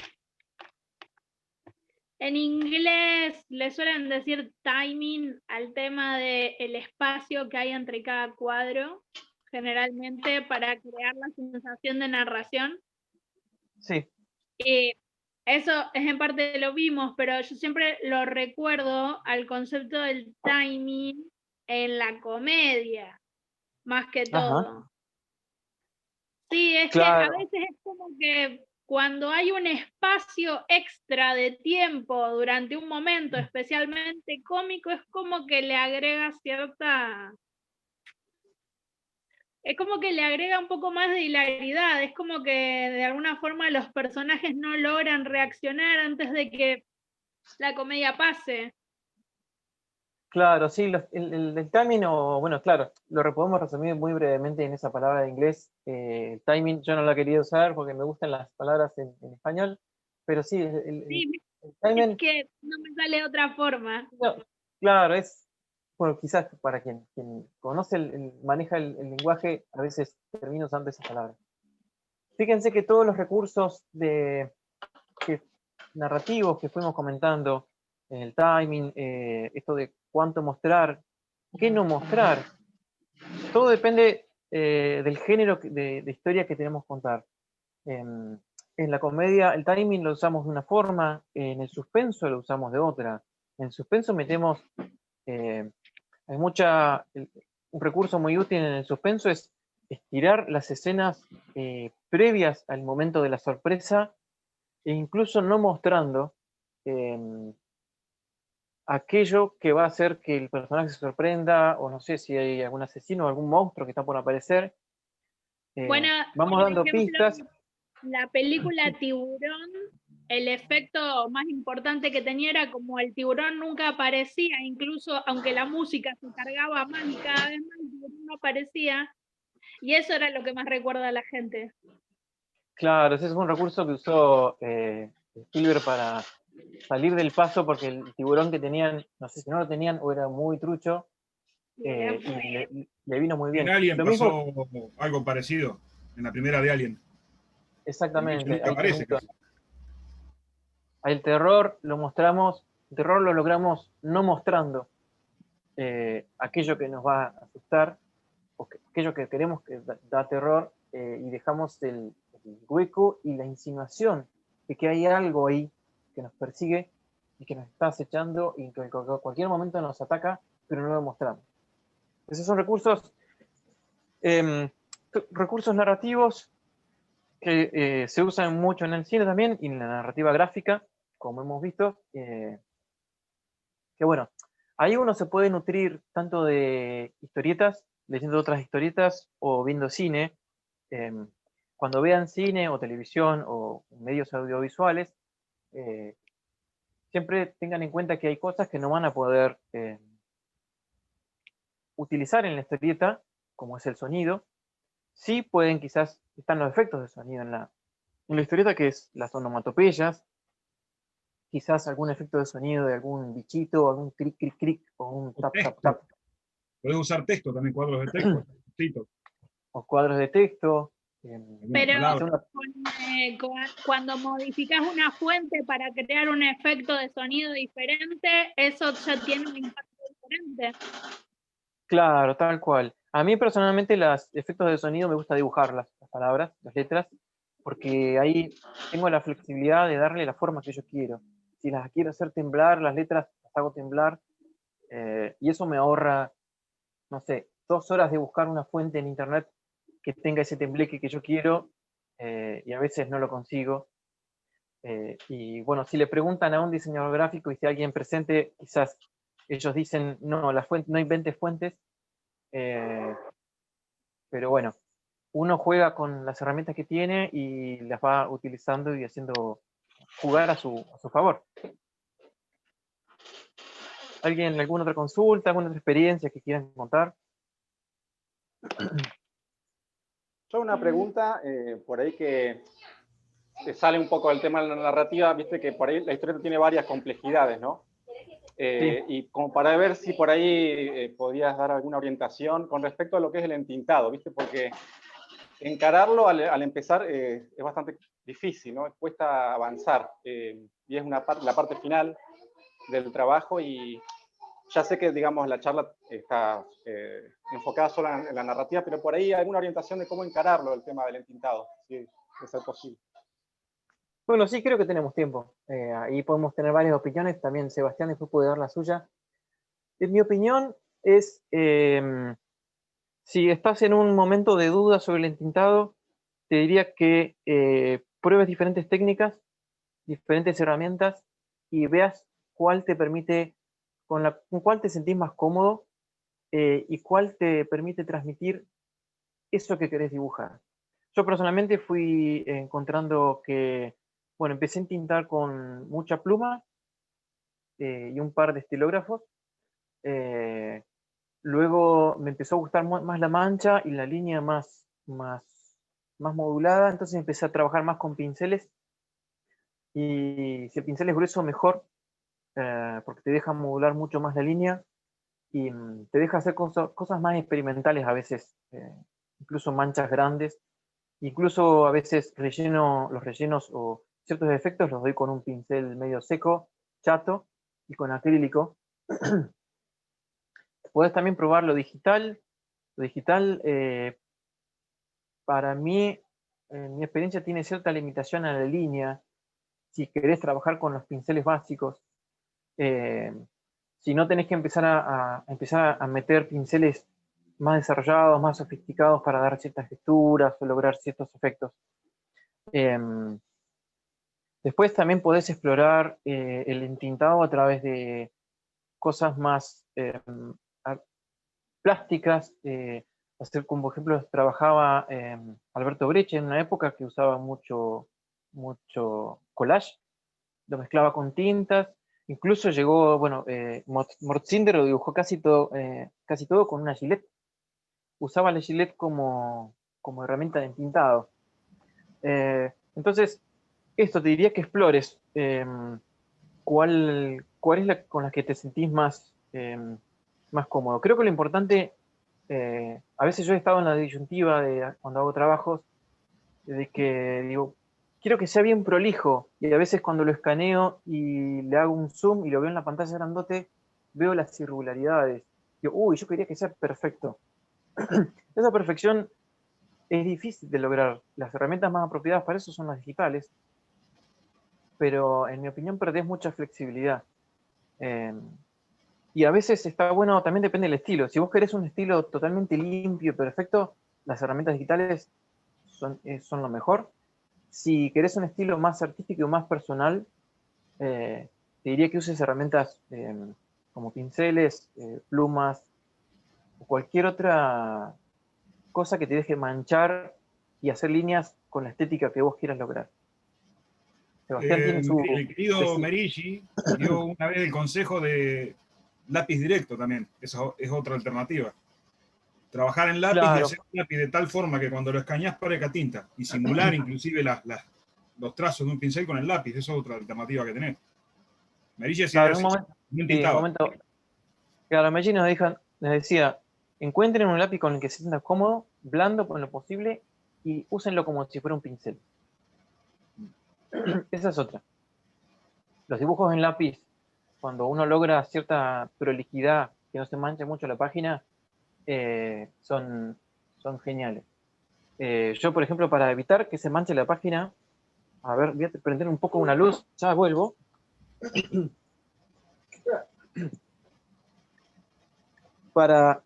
inglés le suelen decir timing al tema del espacio que hay entre cada cuadro, generalmente para crear la sensación de narración. Sí. Eso es en parte lo vimos, pero yo siempre lo recuerdo al concepto del timing en la comedia, más que todo. Ajá. Sí, es claro. que a veces es como que cuando hay un espacio extra de tiempo durante un momento, especialmente cómico, es como que le agrega es como que le agrega un poco más de hilaridad, es como que de alguna forma los personajes no logran reaccionar antes de que la comedia pase. Claro, sí, el timing, bueno, claro, lo podemos resumir muy brevemente en esa palabra de inglés. El timing yo no la quería usar porque me gustan las palabras en español, pero sí, el timing... Es que no me sale de otra forma. No, claro, bueno, quizás para quien conoce, maneja el lenguaje, a veces termina usando esa palabra. Fíjense que todos los recursos narrativos que fuimos comentando, el timing, esto de cuánto mostrar, qué no mostrar, todo depende del género de historia que tenemos que contar. En la comedia el timing lo usamos de una forma, en el suspenso lo usamos de otra. En el suspenso metemos, hay un recurso muy útil en el suspenso es estirar las escenas previas al momento de la sorpresa e incluso no mostrando aquello que va a hacer que el personaje se sorprenda, o no sé si hay algún asesino o algún monstruo que está por aparecer. Bueno, vamos por dando ejemplo, pistas. La película Tiburón, el efecto más importante que tenía era como el tiburón nunca aparecía, incluso aunque la música se cargaba más y cada vez más el tiburón no aparecía, Y eso era lo que más recuerda a la gente. Claro, ese es un recurso que usó Spielberg para salir del paso, porque el tiburón que tenían, no sé si no lo tenían o era muy trucho, y le vino muy bien. En Alien Lo pasó mismo, algo parecido, en la primera de Alien. El bicho exactamente. nunca aparece casi. El terror lo mostramos, el terror lo logramos no mostrando aquello que nos va a asustar, o aquello que queremos que da terror, y dejamos el hueco y la insinuación de que hay algo ahí que nos persigue y que nos está acechando y que en cualquier momento nos ataca, pero no lo mostramos. Esos son recursos narrativos que se usan mucho en el cine también y en la narrativa gráfica, como hemos visto, que bueno, ahí uno se puede nutrir tanto de historietas, leyendo otras historietas o viendo cine. Cuando vean cine o televisión o medios audiovisuales, siempre tengan en cuenta que hay cosas que no van a poder utilizar en la historieta, como es el sonido. Sí pueden, quizás, están los efectos de sonido en la historieta, que es las onomatopeyas, quizás algún efecto de sonido de algún bichito, algún cric, cric, cric, o un tap, tap, tap. Podés usar texto también, cuadros de texto. O cuadros de texto. Pero Palabras. cuando modificas una fuente para crear un efecto de sonido diferente, eso ya tiene un impacto diferente. Claro, tal cual. A mí personalmente los efectos de sonido me gusta dibujar las palabras, las letras, porque ahí tengo la flexibilidad de darle la forma que yo quiero. Si las quiero hacer temblar, las letras las hago temblar, y eso me ahorra, no sé, 2 horas de buscar una fuente en internet que tenga ese tembleque que yo quiero, y a veces no lo consigo. Y bueno, si le preguntan a un diseñador gráfico y si alguien presente, quizás ellos dicen, no, no inventes fuentes, pero bueno, uno juega con las herramientas que tiene y las va utilizando y haciendo jugar a su favor. ¿Alguien, alguna otra consulta, alguna otra experiencia que quieran contar? Yo una pregunta por ahí que sale un poco del tema de la narrativa, viste que por ahí la historia tiene varias complejidades, ¿no? Sí. Y como para ver si por ahí podías dar alguna orientación con respecto a lo que es el entintado, ¿viste? Porque encararlo al empezar es bastante difícil, ¿no? Cuesta avanzar, y es la parte final del trabajo, y ya sé que, digamos, la charla está enfocada solo en la narrativa, pero por ahí hay alguna orientación de cómo encararlo, el tema del entintado, si es posible. Bueno, sí, creo que tenemos tiempo. Ahí podemos tener varias opiniones. También Sebastián después puede dar la suya. En mi opinión es, si estás en un momento de duda sobre el entintado, te diría que pruebes diferentes técnicas, diferentes herramientas, y veas cuál te permite, con cuál te sentís más cómodo, y cuál te permite transmitir eso que querés dibujar. Yo personalmente fui encontrando que, bueno, empecé a entintar con mucha pluma y un par de estilógrafos. Luego me empezó a gustar más la mancha y la línea más modulada, entonces empecé a trabajar más con pinceles. Y si el pincel es grueso, mejor, porque te deja modular mucho más la línea y te deja hacer cosas más experimentales a veces, incluso manchas grandes. Incluso a veces los rellenos o ciertos efectos los doy con un pincel medio seco, chato, y con acrílico. Podés también probar lo digital. Lo digital, para mí, en mi experiencia, tiene cierta limitación a la línea. Si querés trabajar con los pinceles básicos, si no tenés que empezar a meter pinceles más desarrollados, más sofisticados para dar ciertas texturas o lograr ciertos efectos. Después también podés explorar el entintado a través de cosas más plásticas. Hacer, como por ejemplo, trabajaba Alberto Breccia en una época que usaba mucho collage, lo mezclaba con tintas. Incluso llegó, bueno, Mortzinder lo dibujó casi todo con una Gillette. usaba la Gillette como herramienta de entintado. Entonces, esto te diría que explores cuál es la con la que te sentís más cómodo. Creo que lo importante, a veces yo he estado en la disyuntiva de cuando hago trabajos, de que digo, quiero que sea bien prolijo, y a veces cuando lo escaneo y le hago un zoom y lo veo en la pantalla grandote, veo las irregularidades. Digo, uy, yo quería que sea perfecto. Esa perfección es difícil de lograr. Las herramientas más apropiadas para eso son las digitales, pero en mi opinión perdés mucha flexibilidad. Y a veces está bueno, también depende del estilo. Si vos querés un estilo totalmente limpio y perfecto, las herramientas digitales son lo mejor. Si querés un estilo más artístico y más personal, te diría que uses herramientas como pinceles, plumas, o cualquier otra cosa que te deje manchar y hacer líneas con la estética que vos quieras lograr. Sebastián tiene su... El querido Merigi dio una vez el consejo de lápiz directo también. Esa es otra alternativa. Trabajar en lápiz y hacer un lápiz de tal forma que cuando lo escaneás parezca tinta. Y simular inclusive los trazos de un pincel con el lápiz. Esa es otra alternativa que tenés. Merigi decía claro, un momento, claro, Merigi nos decía, encuentren un lápiz con el que se sientan cómodo, blando por lo posible, y úsenlo como si fuera un pincel. Esa es otra. Los dibujos en lápiz, cuando uno logra cierta prolijidad, que no se manche mucho la página, son geniales. Yo, por ejemplo, para evitar que se manche la página, a ver, voy a prender un poco una luz, ya vuelvo. Para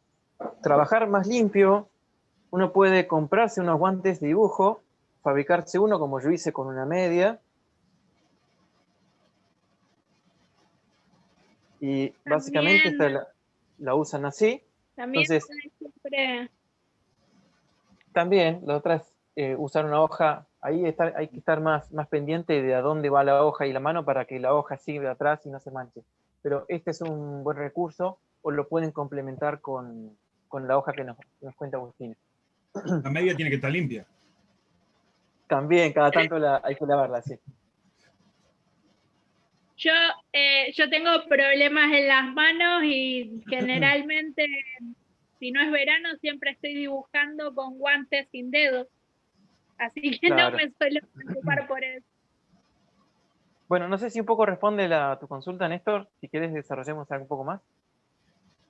trabajar más limpio, uno puede comprarse unos guantes de dibujo, fabricarse uno como yo hice con una media, y básicamente esta la usan así. También, entonces, también la otra es usar una hoja. Ahí hay que estar más pendiente de a dónde va la hoja y la mano para que la hoja siga atrás y no se manche. Pero este es un buen recurso, o lo pueden complementar con la hoja que nos cuenta Agustín. La media tiene que estar limpia. También, cada tanto hay que lavarla, sí. Yo tengo problemas en las manos y generalmente, si no es verano, siempre estoy dibujando con guantes sin dedos. Así que claro, no me suelo preocupar por eso. Bueno, no sé si un poco responde a tu consulta, Néstor. Si quieres, desarrollemos algo un poco más.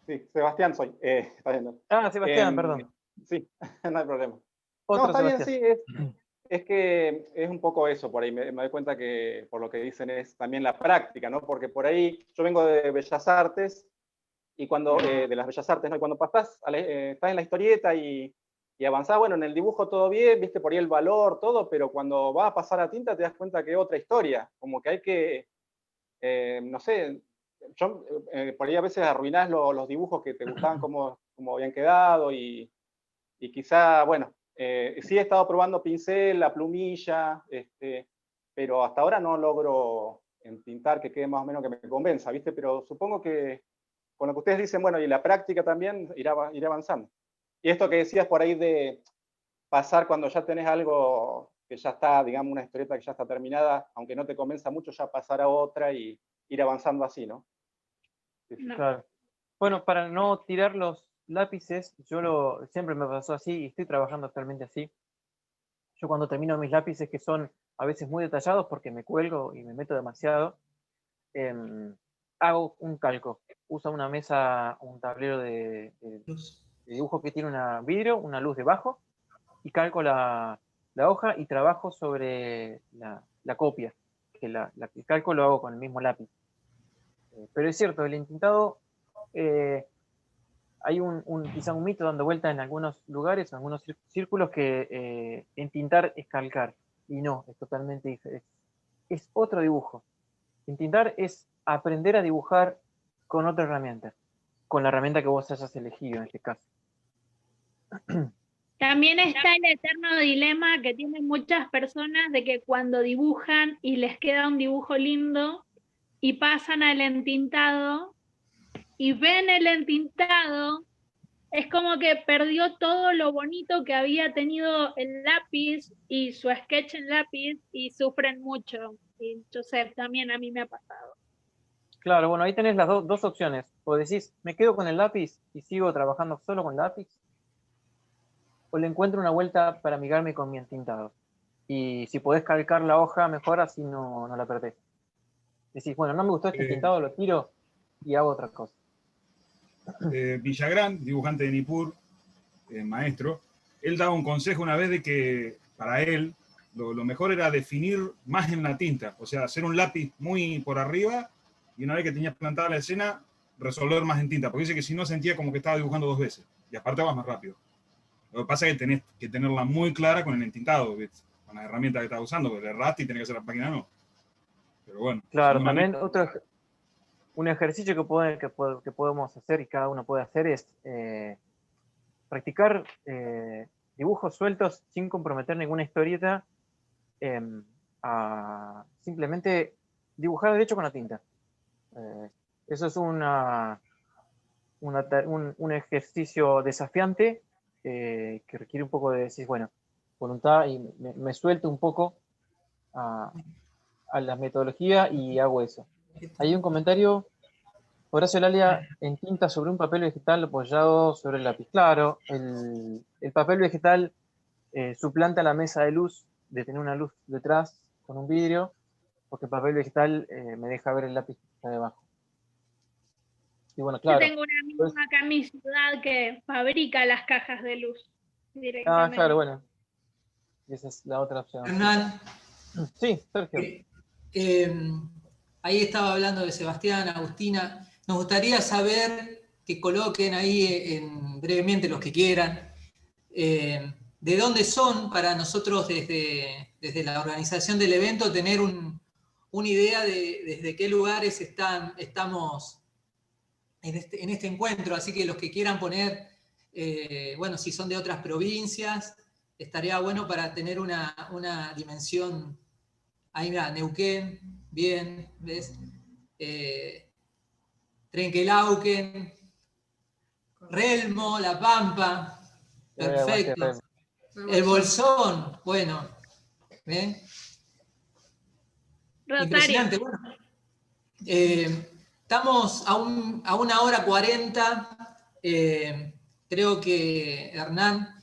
Sí, Sebastián soy. Está viendo. Sebastián, perdón. Sí, no hay problema. Otro no, está Sebastián. Bien, sí. Es que es un poco eso por ahí. Me doy cuenta que por lo que dicen es también la práctica, ¿no? Porque por ahí yo vengo de Bellas Artes y cuando, de las Bellas Artes, ¿no? Y cuando estás en la historieta y avanzás, bueno, en el dibujo todo bien, viste por ahí el valor, todo, pero cuando vas a pasar a tinta te das cuenta que es otra historia. Como que hay que, no sé, yo por ahí a veces arruinás los dibujos que te gustaban como habían quedado y quizá, bueno, sí he estado probando pincel, la plumilla, pero hasta ahora no logro entintar que quede más o menos que me convenza, ¿viste? Pero supongo que con lo que ustedes dicen, bueno, y la práctica también irá avanzando. Y esto que decías por ahí de pasar cuando ya tenés algo que ya está, digamos, una historieta que ya está terminada, aunque no te convenza mucho, ya pasar a otra y ir avanzando así, ¿no? Sí, no. Claro. Bueno, para no tirar los lápices, siempre me pasó así y estoy trabajando actualmente así. Yo cuando termino mis lápices, que son a veces muy detallados porque me cuelgo y me meto demasiado, hago un calco. Uso una mesa, un tablero de dibujo que tiene un vidrio, una luz debajo, y calco la hoja y trabajo sobre la copia, que el calco lo hago con el mismo lápiz. Pero es cierto, el entintado, hay quizá un mito dando vuelta en algunos lugares, en algunos círculos, que entintar es calcar, y no, es totalmente diferente. Es otro dibujo. Entintar es aprender a dibujar con otra herramienta, con la herramienta que vos hayas elegido en este caso. También está el eterno dilema que tienen muchas personas de que cuando dibujan y les queda un dibujo lindo y pasan al entintado y ven el entintado es como que perdió todo lo bonito que había tenido el lápiz y su sketch en lápiz y sufren mucho. Y Joseph, también a mí me ha pasado. Claro, bueno, ahí tenés las dos opciones. O decís, me quedo con el lápiz y sigo trabajando solo con lápiz, o le encuentro una vuelta para amigarme con mi entintado. Y si podés calcar la hoja, mejor, así no la perdés. Decís, bueno, no me gustó este entintado, lo tiro y hago otra cosa. Villagrán, dibujante de Nippur, maestro, él daba un consejo una vez de que para él lo mejor era definir más en la tinta, o sea, hacer un lápiz muy por arriba y una vez que tenías plantada la escena, resolver más en tinta, porque dice que si no sentía como que estaba dibujando dos veces y aparte vas más rápido. Lo que pasa es que tenés que tenerla muy clara con el entintado, ¿viste? Con las herramientas que estás usando, porque le erraste y tenés que hacer la página no. Pero bueno. Claro, también un ejercicio que podemos hacer y cada uno puede hacer es practicar dibujos sueltos sin comprometer ninguna historieta, a simplemente dibujar derecho con la tinta. Eso es un ejercicio desafiante que requiere un poco de decir, bueno, voluntad, y me suelto un poco a la metodología y hago eso. Hay un comentario, Horacio Lalia, en tinta sobre un papel vegetal apoyado sobre el lápiz. Claro, el papel vegetal suplanta la mesa de luz, de tener una luz detrás con un vidrio, porque el papel vegetal me deja ver el lápiz que está debajo. Y bueno, claro. Yo tengo un amigo acá en mi ciudad que fabrica las cajas de luz directamente. Claro, bueno. Esa es la otra opción. Hernán. Sí, Sergio. Ahí estaba hablando de Sebastián, Agustina. Nos gustaría saber que coloquen ahí brevemente los que quieran, de dónde son para nosotros desde la organización del evento tener una idea de desde qué lugares estamos en este encuentro. Así que los que quieran poner, bueno, si son de otras provincias, estaría bueno para tener una dimensión. Ahí mira, Neuquén, bien, ¿ves? Trenquelauquen, Relmo, La Pampa, perfecto. El Bolsón, bueno, ¿ven? Impresionante, bueno. Estamos a 1:40. Creo que Hernán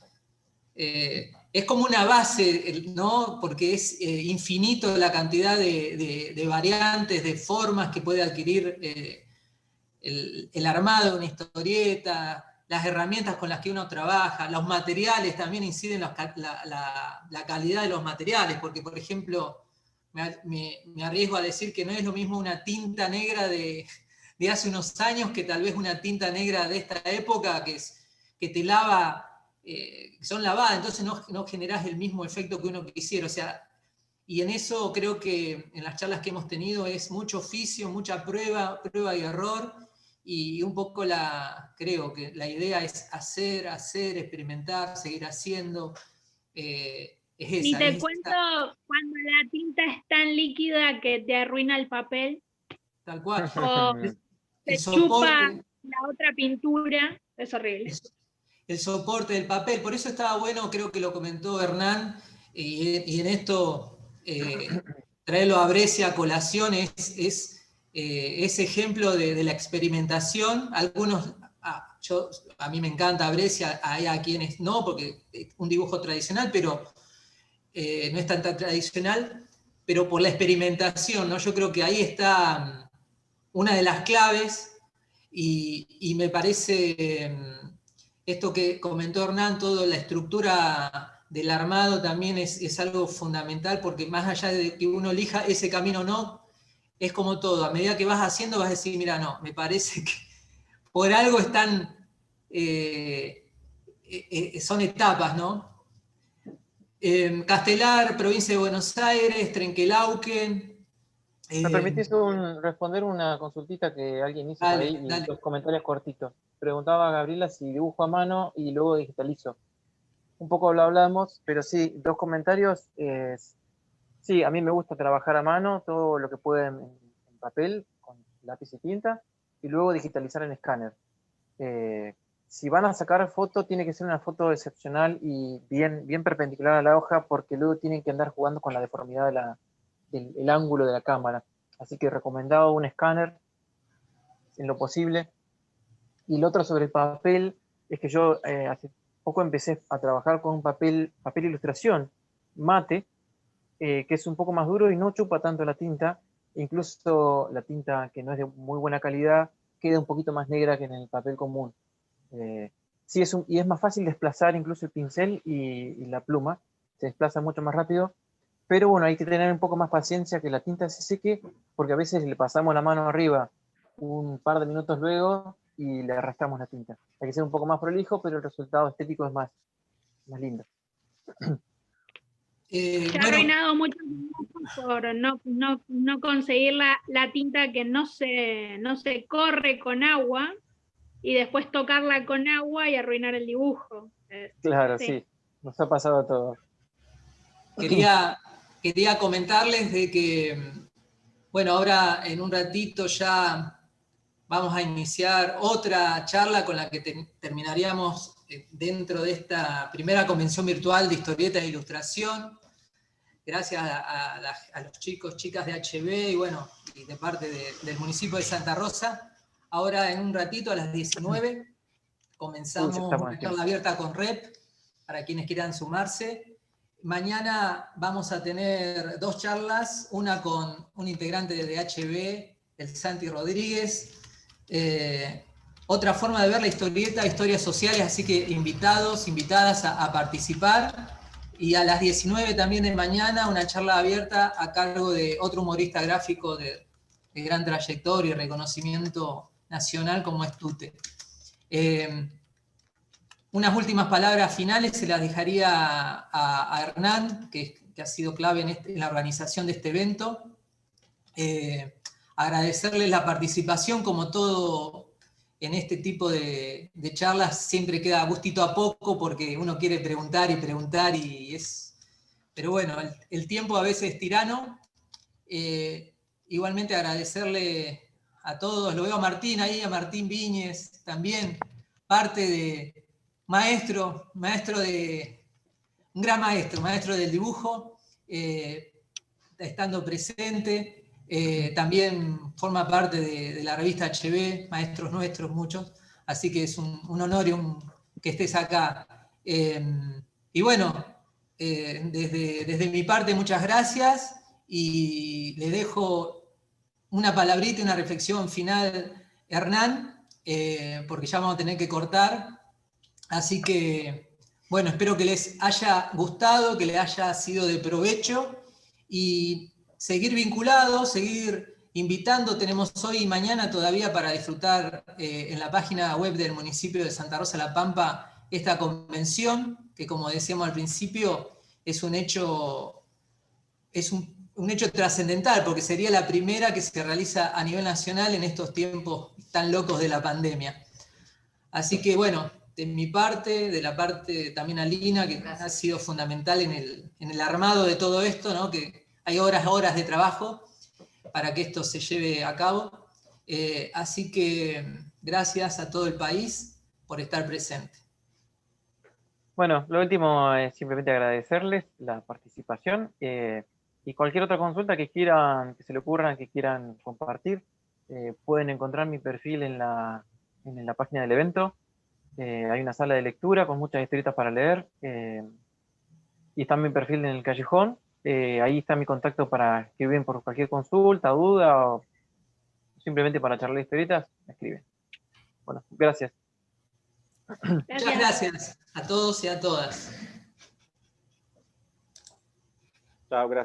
es como una base, ¿no? Porque es infinito la cantidad de variantes, de formas que puede adquirir el armado de una historieta, las herramientas con las que uno trabaja, los materiales también inciden la calidad de los materiales, porque por ejemplo, me arriesgo a decir que no es lo mismo una tinta negra de hace unos años que tal vez una tinta negra de esta época que te lava, que son lavadas, entonces no generás el mismo efecto que uno quisiera. O sea, y en eso creo que en las charlas que hemos tenido es mucho oficio, mucha prueba y error, y un poco creo que la idea es hacer, experimentar, seguir haciendo. Es esa. Ni te cuento cuando la tinta es tan líquida que te arruina el papel. Tal cual. O te chupa la otra pintura, es horrible. El soporte del papel, por eso estaba bueno, creo que lo comentó Hernán, y en esto traerlo a Brescia a colación es ese ejemplo de la experimentación. Algunos, a mí me encanta Brescia, hay a quienes no, porque es un dibujo tradicional, pero no es tan tradicional, pero por la experimentación, ¿no? Yo creo que ahí está una de las claves, y me parece esto que comentó Hernán, toda la estructura del armado también es algo fundamental, porque más allá de que uno elija ese camino o no, es como todo, a medida que vas haciendo vas a decir, mira, no, me parece que por algo están, son etapas, ¿no? Castelar, provincia de Buenos Aires, Trenquelauquen. ¿Me permitís responder una consultita que alguien hizo por ahí? Dale. Dos comentarios cortitos. Preguntaba a Gabriela si dibujo a mano y luego digitalizo. Un poco lo hablamos, pero sí, dos comentarios. Sí, a mí me gusta trabajar a mano, todo lo que pueda en papel, con lápiz y tinta, y luego digitalizar en escáner. si van a sacar foto, tiene que ser una foto excepcional y bien perpendicular a la hoja, porque luego tienen que andar jugando con la deformidad del ángulo de la cámara. Así que recomendado un escáner en lo posible. Y lo otro sobre el papel es que yo hace poco empecé a trabajar con un papel ilustración mate, que es un poco más duro y no chupa tanto la tinta. Incluso la tinta, que no es de muy buena calidad, queda un poquito más negra que en el papel común. Sí, y es más fácil desplazar incluso el pincel y la pluma, se desplaza mucho más rápido, pero bueno, hay que tener un poco más paciencia que la tinta se seque, porque a veces le pasamos la mano arriba un par de minutos luego y le arrastramos la tinta. Hay que ser un poco más prolijo, pero el resultado estético es más lindo. Se ha Bueno, arruinado mucho por no conseguir la tinta que no se corre con agua y después tocarla con agua y arruinar el dibujo. Claro, Sí. sí, nos ha pasado a todos. quería comentarles de que, bueno, ahora en un ratito ya vamos a iniciar otra charla con la que terminaríamos dentro de esta primera convención virtual de historieta e ilustración. Gracias a los chicos, chicas de HB y bueno, y de parte del municipio de Santa Rosa. Ahora en un ratito a las 19 comenzamos una charla abierta con REP para quienes quieran sumarse. Mañana vamos a tener 2 charlas, una con un integrante de HB, el Santi Rodríguez. Otra forma de ver la historieta, historias sociales, así que invitados, invitadas a participar. Y a las 19 también de mañana, una charla abierta a cargo de otro humorista gráfico de gran trayectoria y reconocimiento nacional como es Tute. Unas últimas palabras finales se las dejaría a Hernán, que ha sido clave en la organización de este evento. Agradecerles la participación, como todo en este tipo de charlas siempre queda gustito a poco porque uno quiere preguntar y es... Pero bueno, el tiempo a veces es tirano. Igualmente agradecerle a todos, lo veo a Martín ahí, a Martín Viñes, también parte de maestro de... Un gran maestro del dibujo, estando presente. También forma parte de la revista HB, maestros nuestros, muchos, así que es un honor que estés acá. Y bueno, desde mi parte, muchas gracias, y le dejo una palabrita y una reflexión final, Hernán, porque ya vamos a tener que cortar, así que, bueno, espero que les haya gustado, que les haya sido de provecho, y seguir vinculados, seguir invitando. Tenemos hoy y mañana todavía para disfrutar en la página web del municipio de Santa Rosa La Pampa esta convención, que como decíamos al principio, es un hecho trascendental, porque sería la primera que se realiza a nivel nacional en estos tiempos tan locos de la pandemia. Así que bueno, de mi parte, de la parte también a Lina, que ha sido fundamental en el armado de todo esto, ¿no? Que hay horas de trabajo para que esto se lleve a cabo. Así que gracias a todo el país por estar presente. Bueno, lo último es simplemente agradecerles la participación y cualquier otra consulta que quieran, que se le ocurran, que quieran compartir, pueden encontrar mi perfil en la página del evento. Hay una sala de lectura con muchas historietas para leer y está mi perfil en el callejón. Ahí está mi contacto para escribir por cualquier consulta, duda o simplemente para charlar historietas, me escriben. Bueno, gracias. Muchas gracias a todos y a todas. Chao, gracias.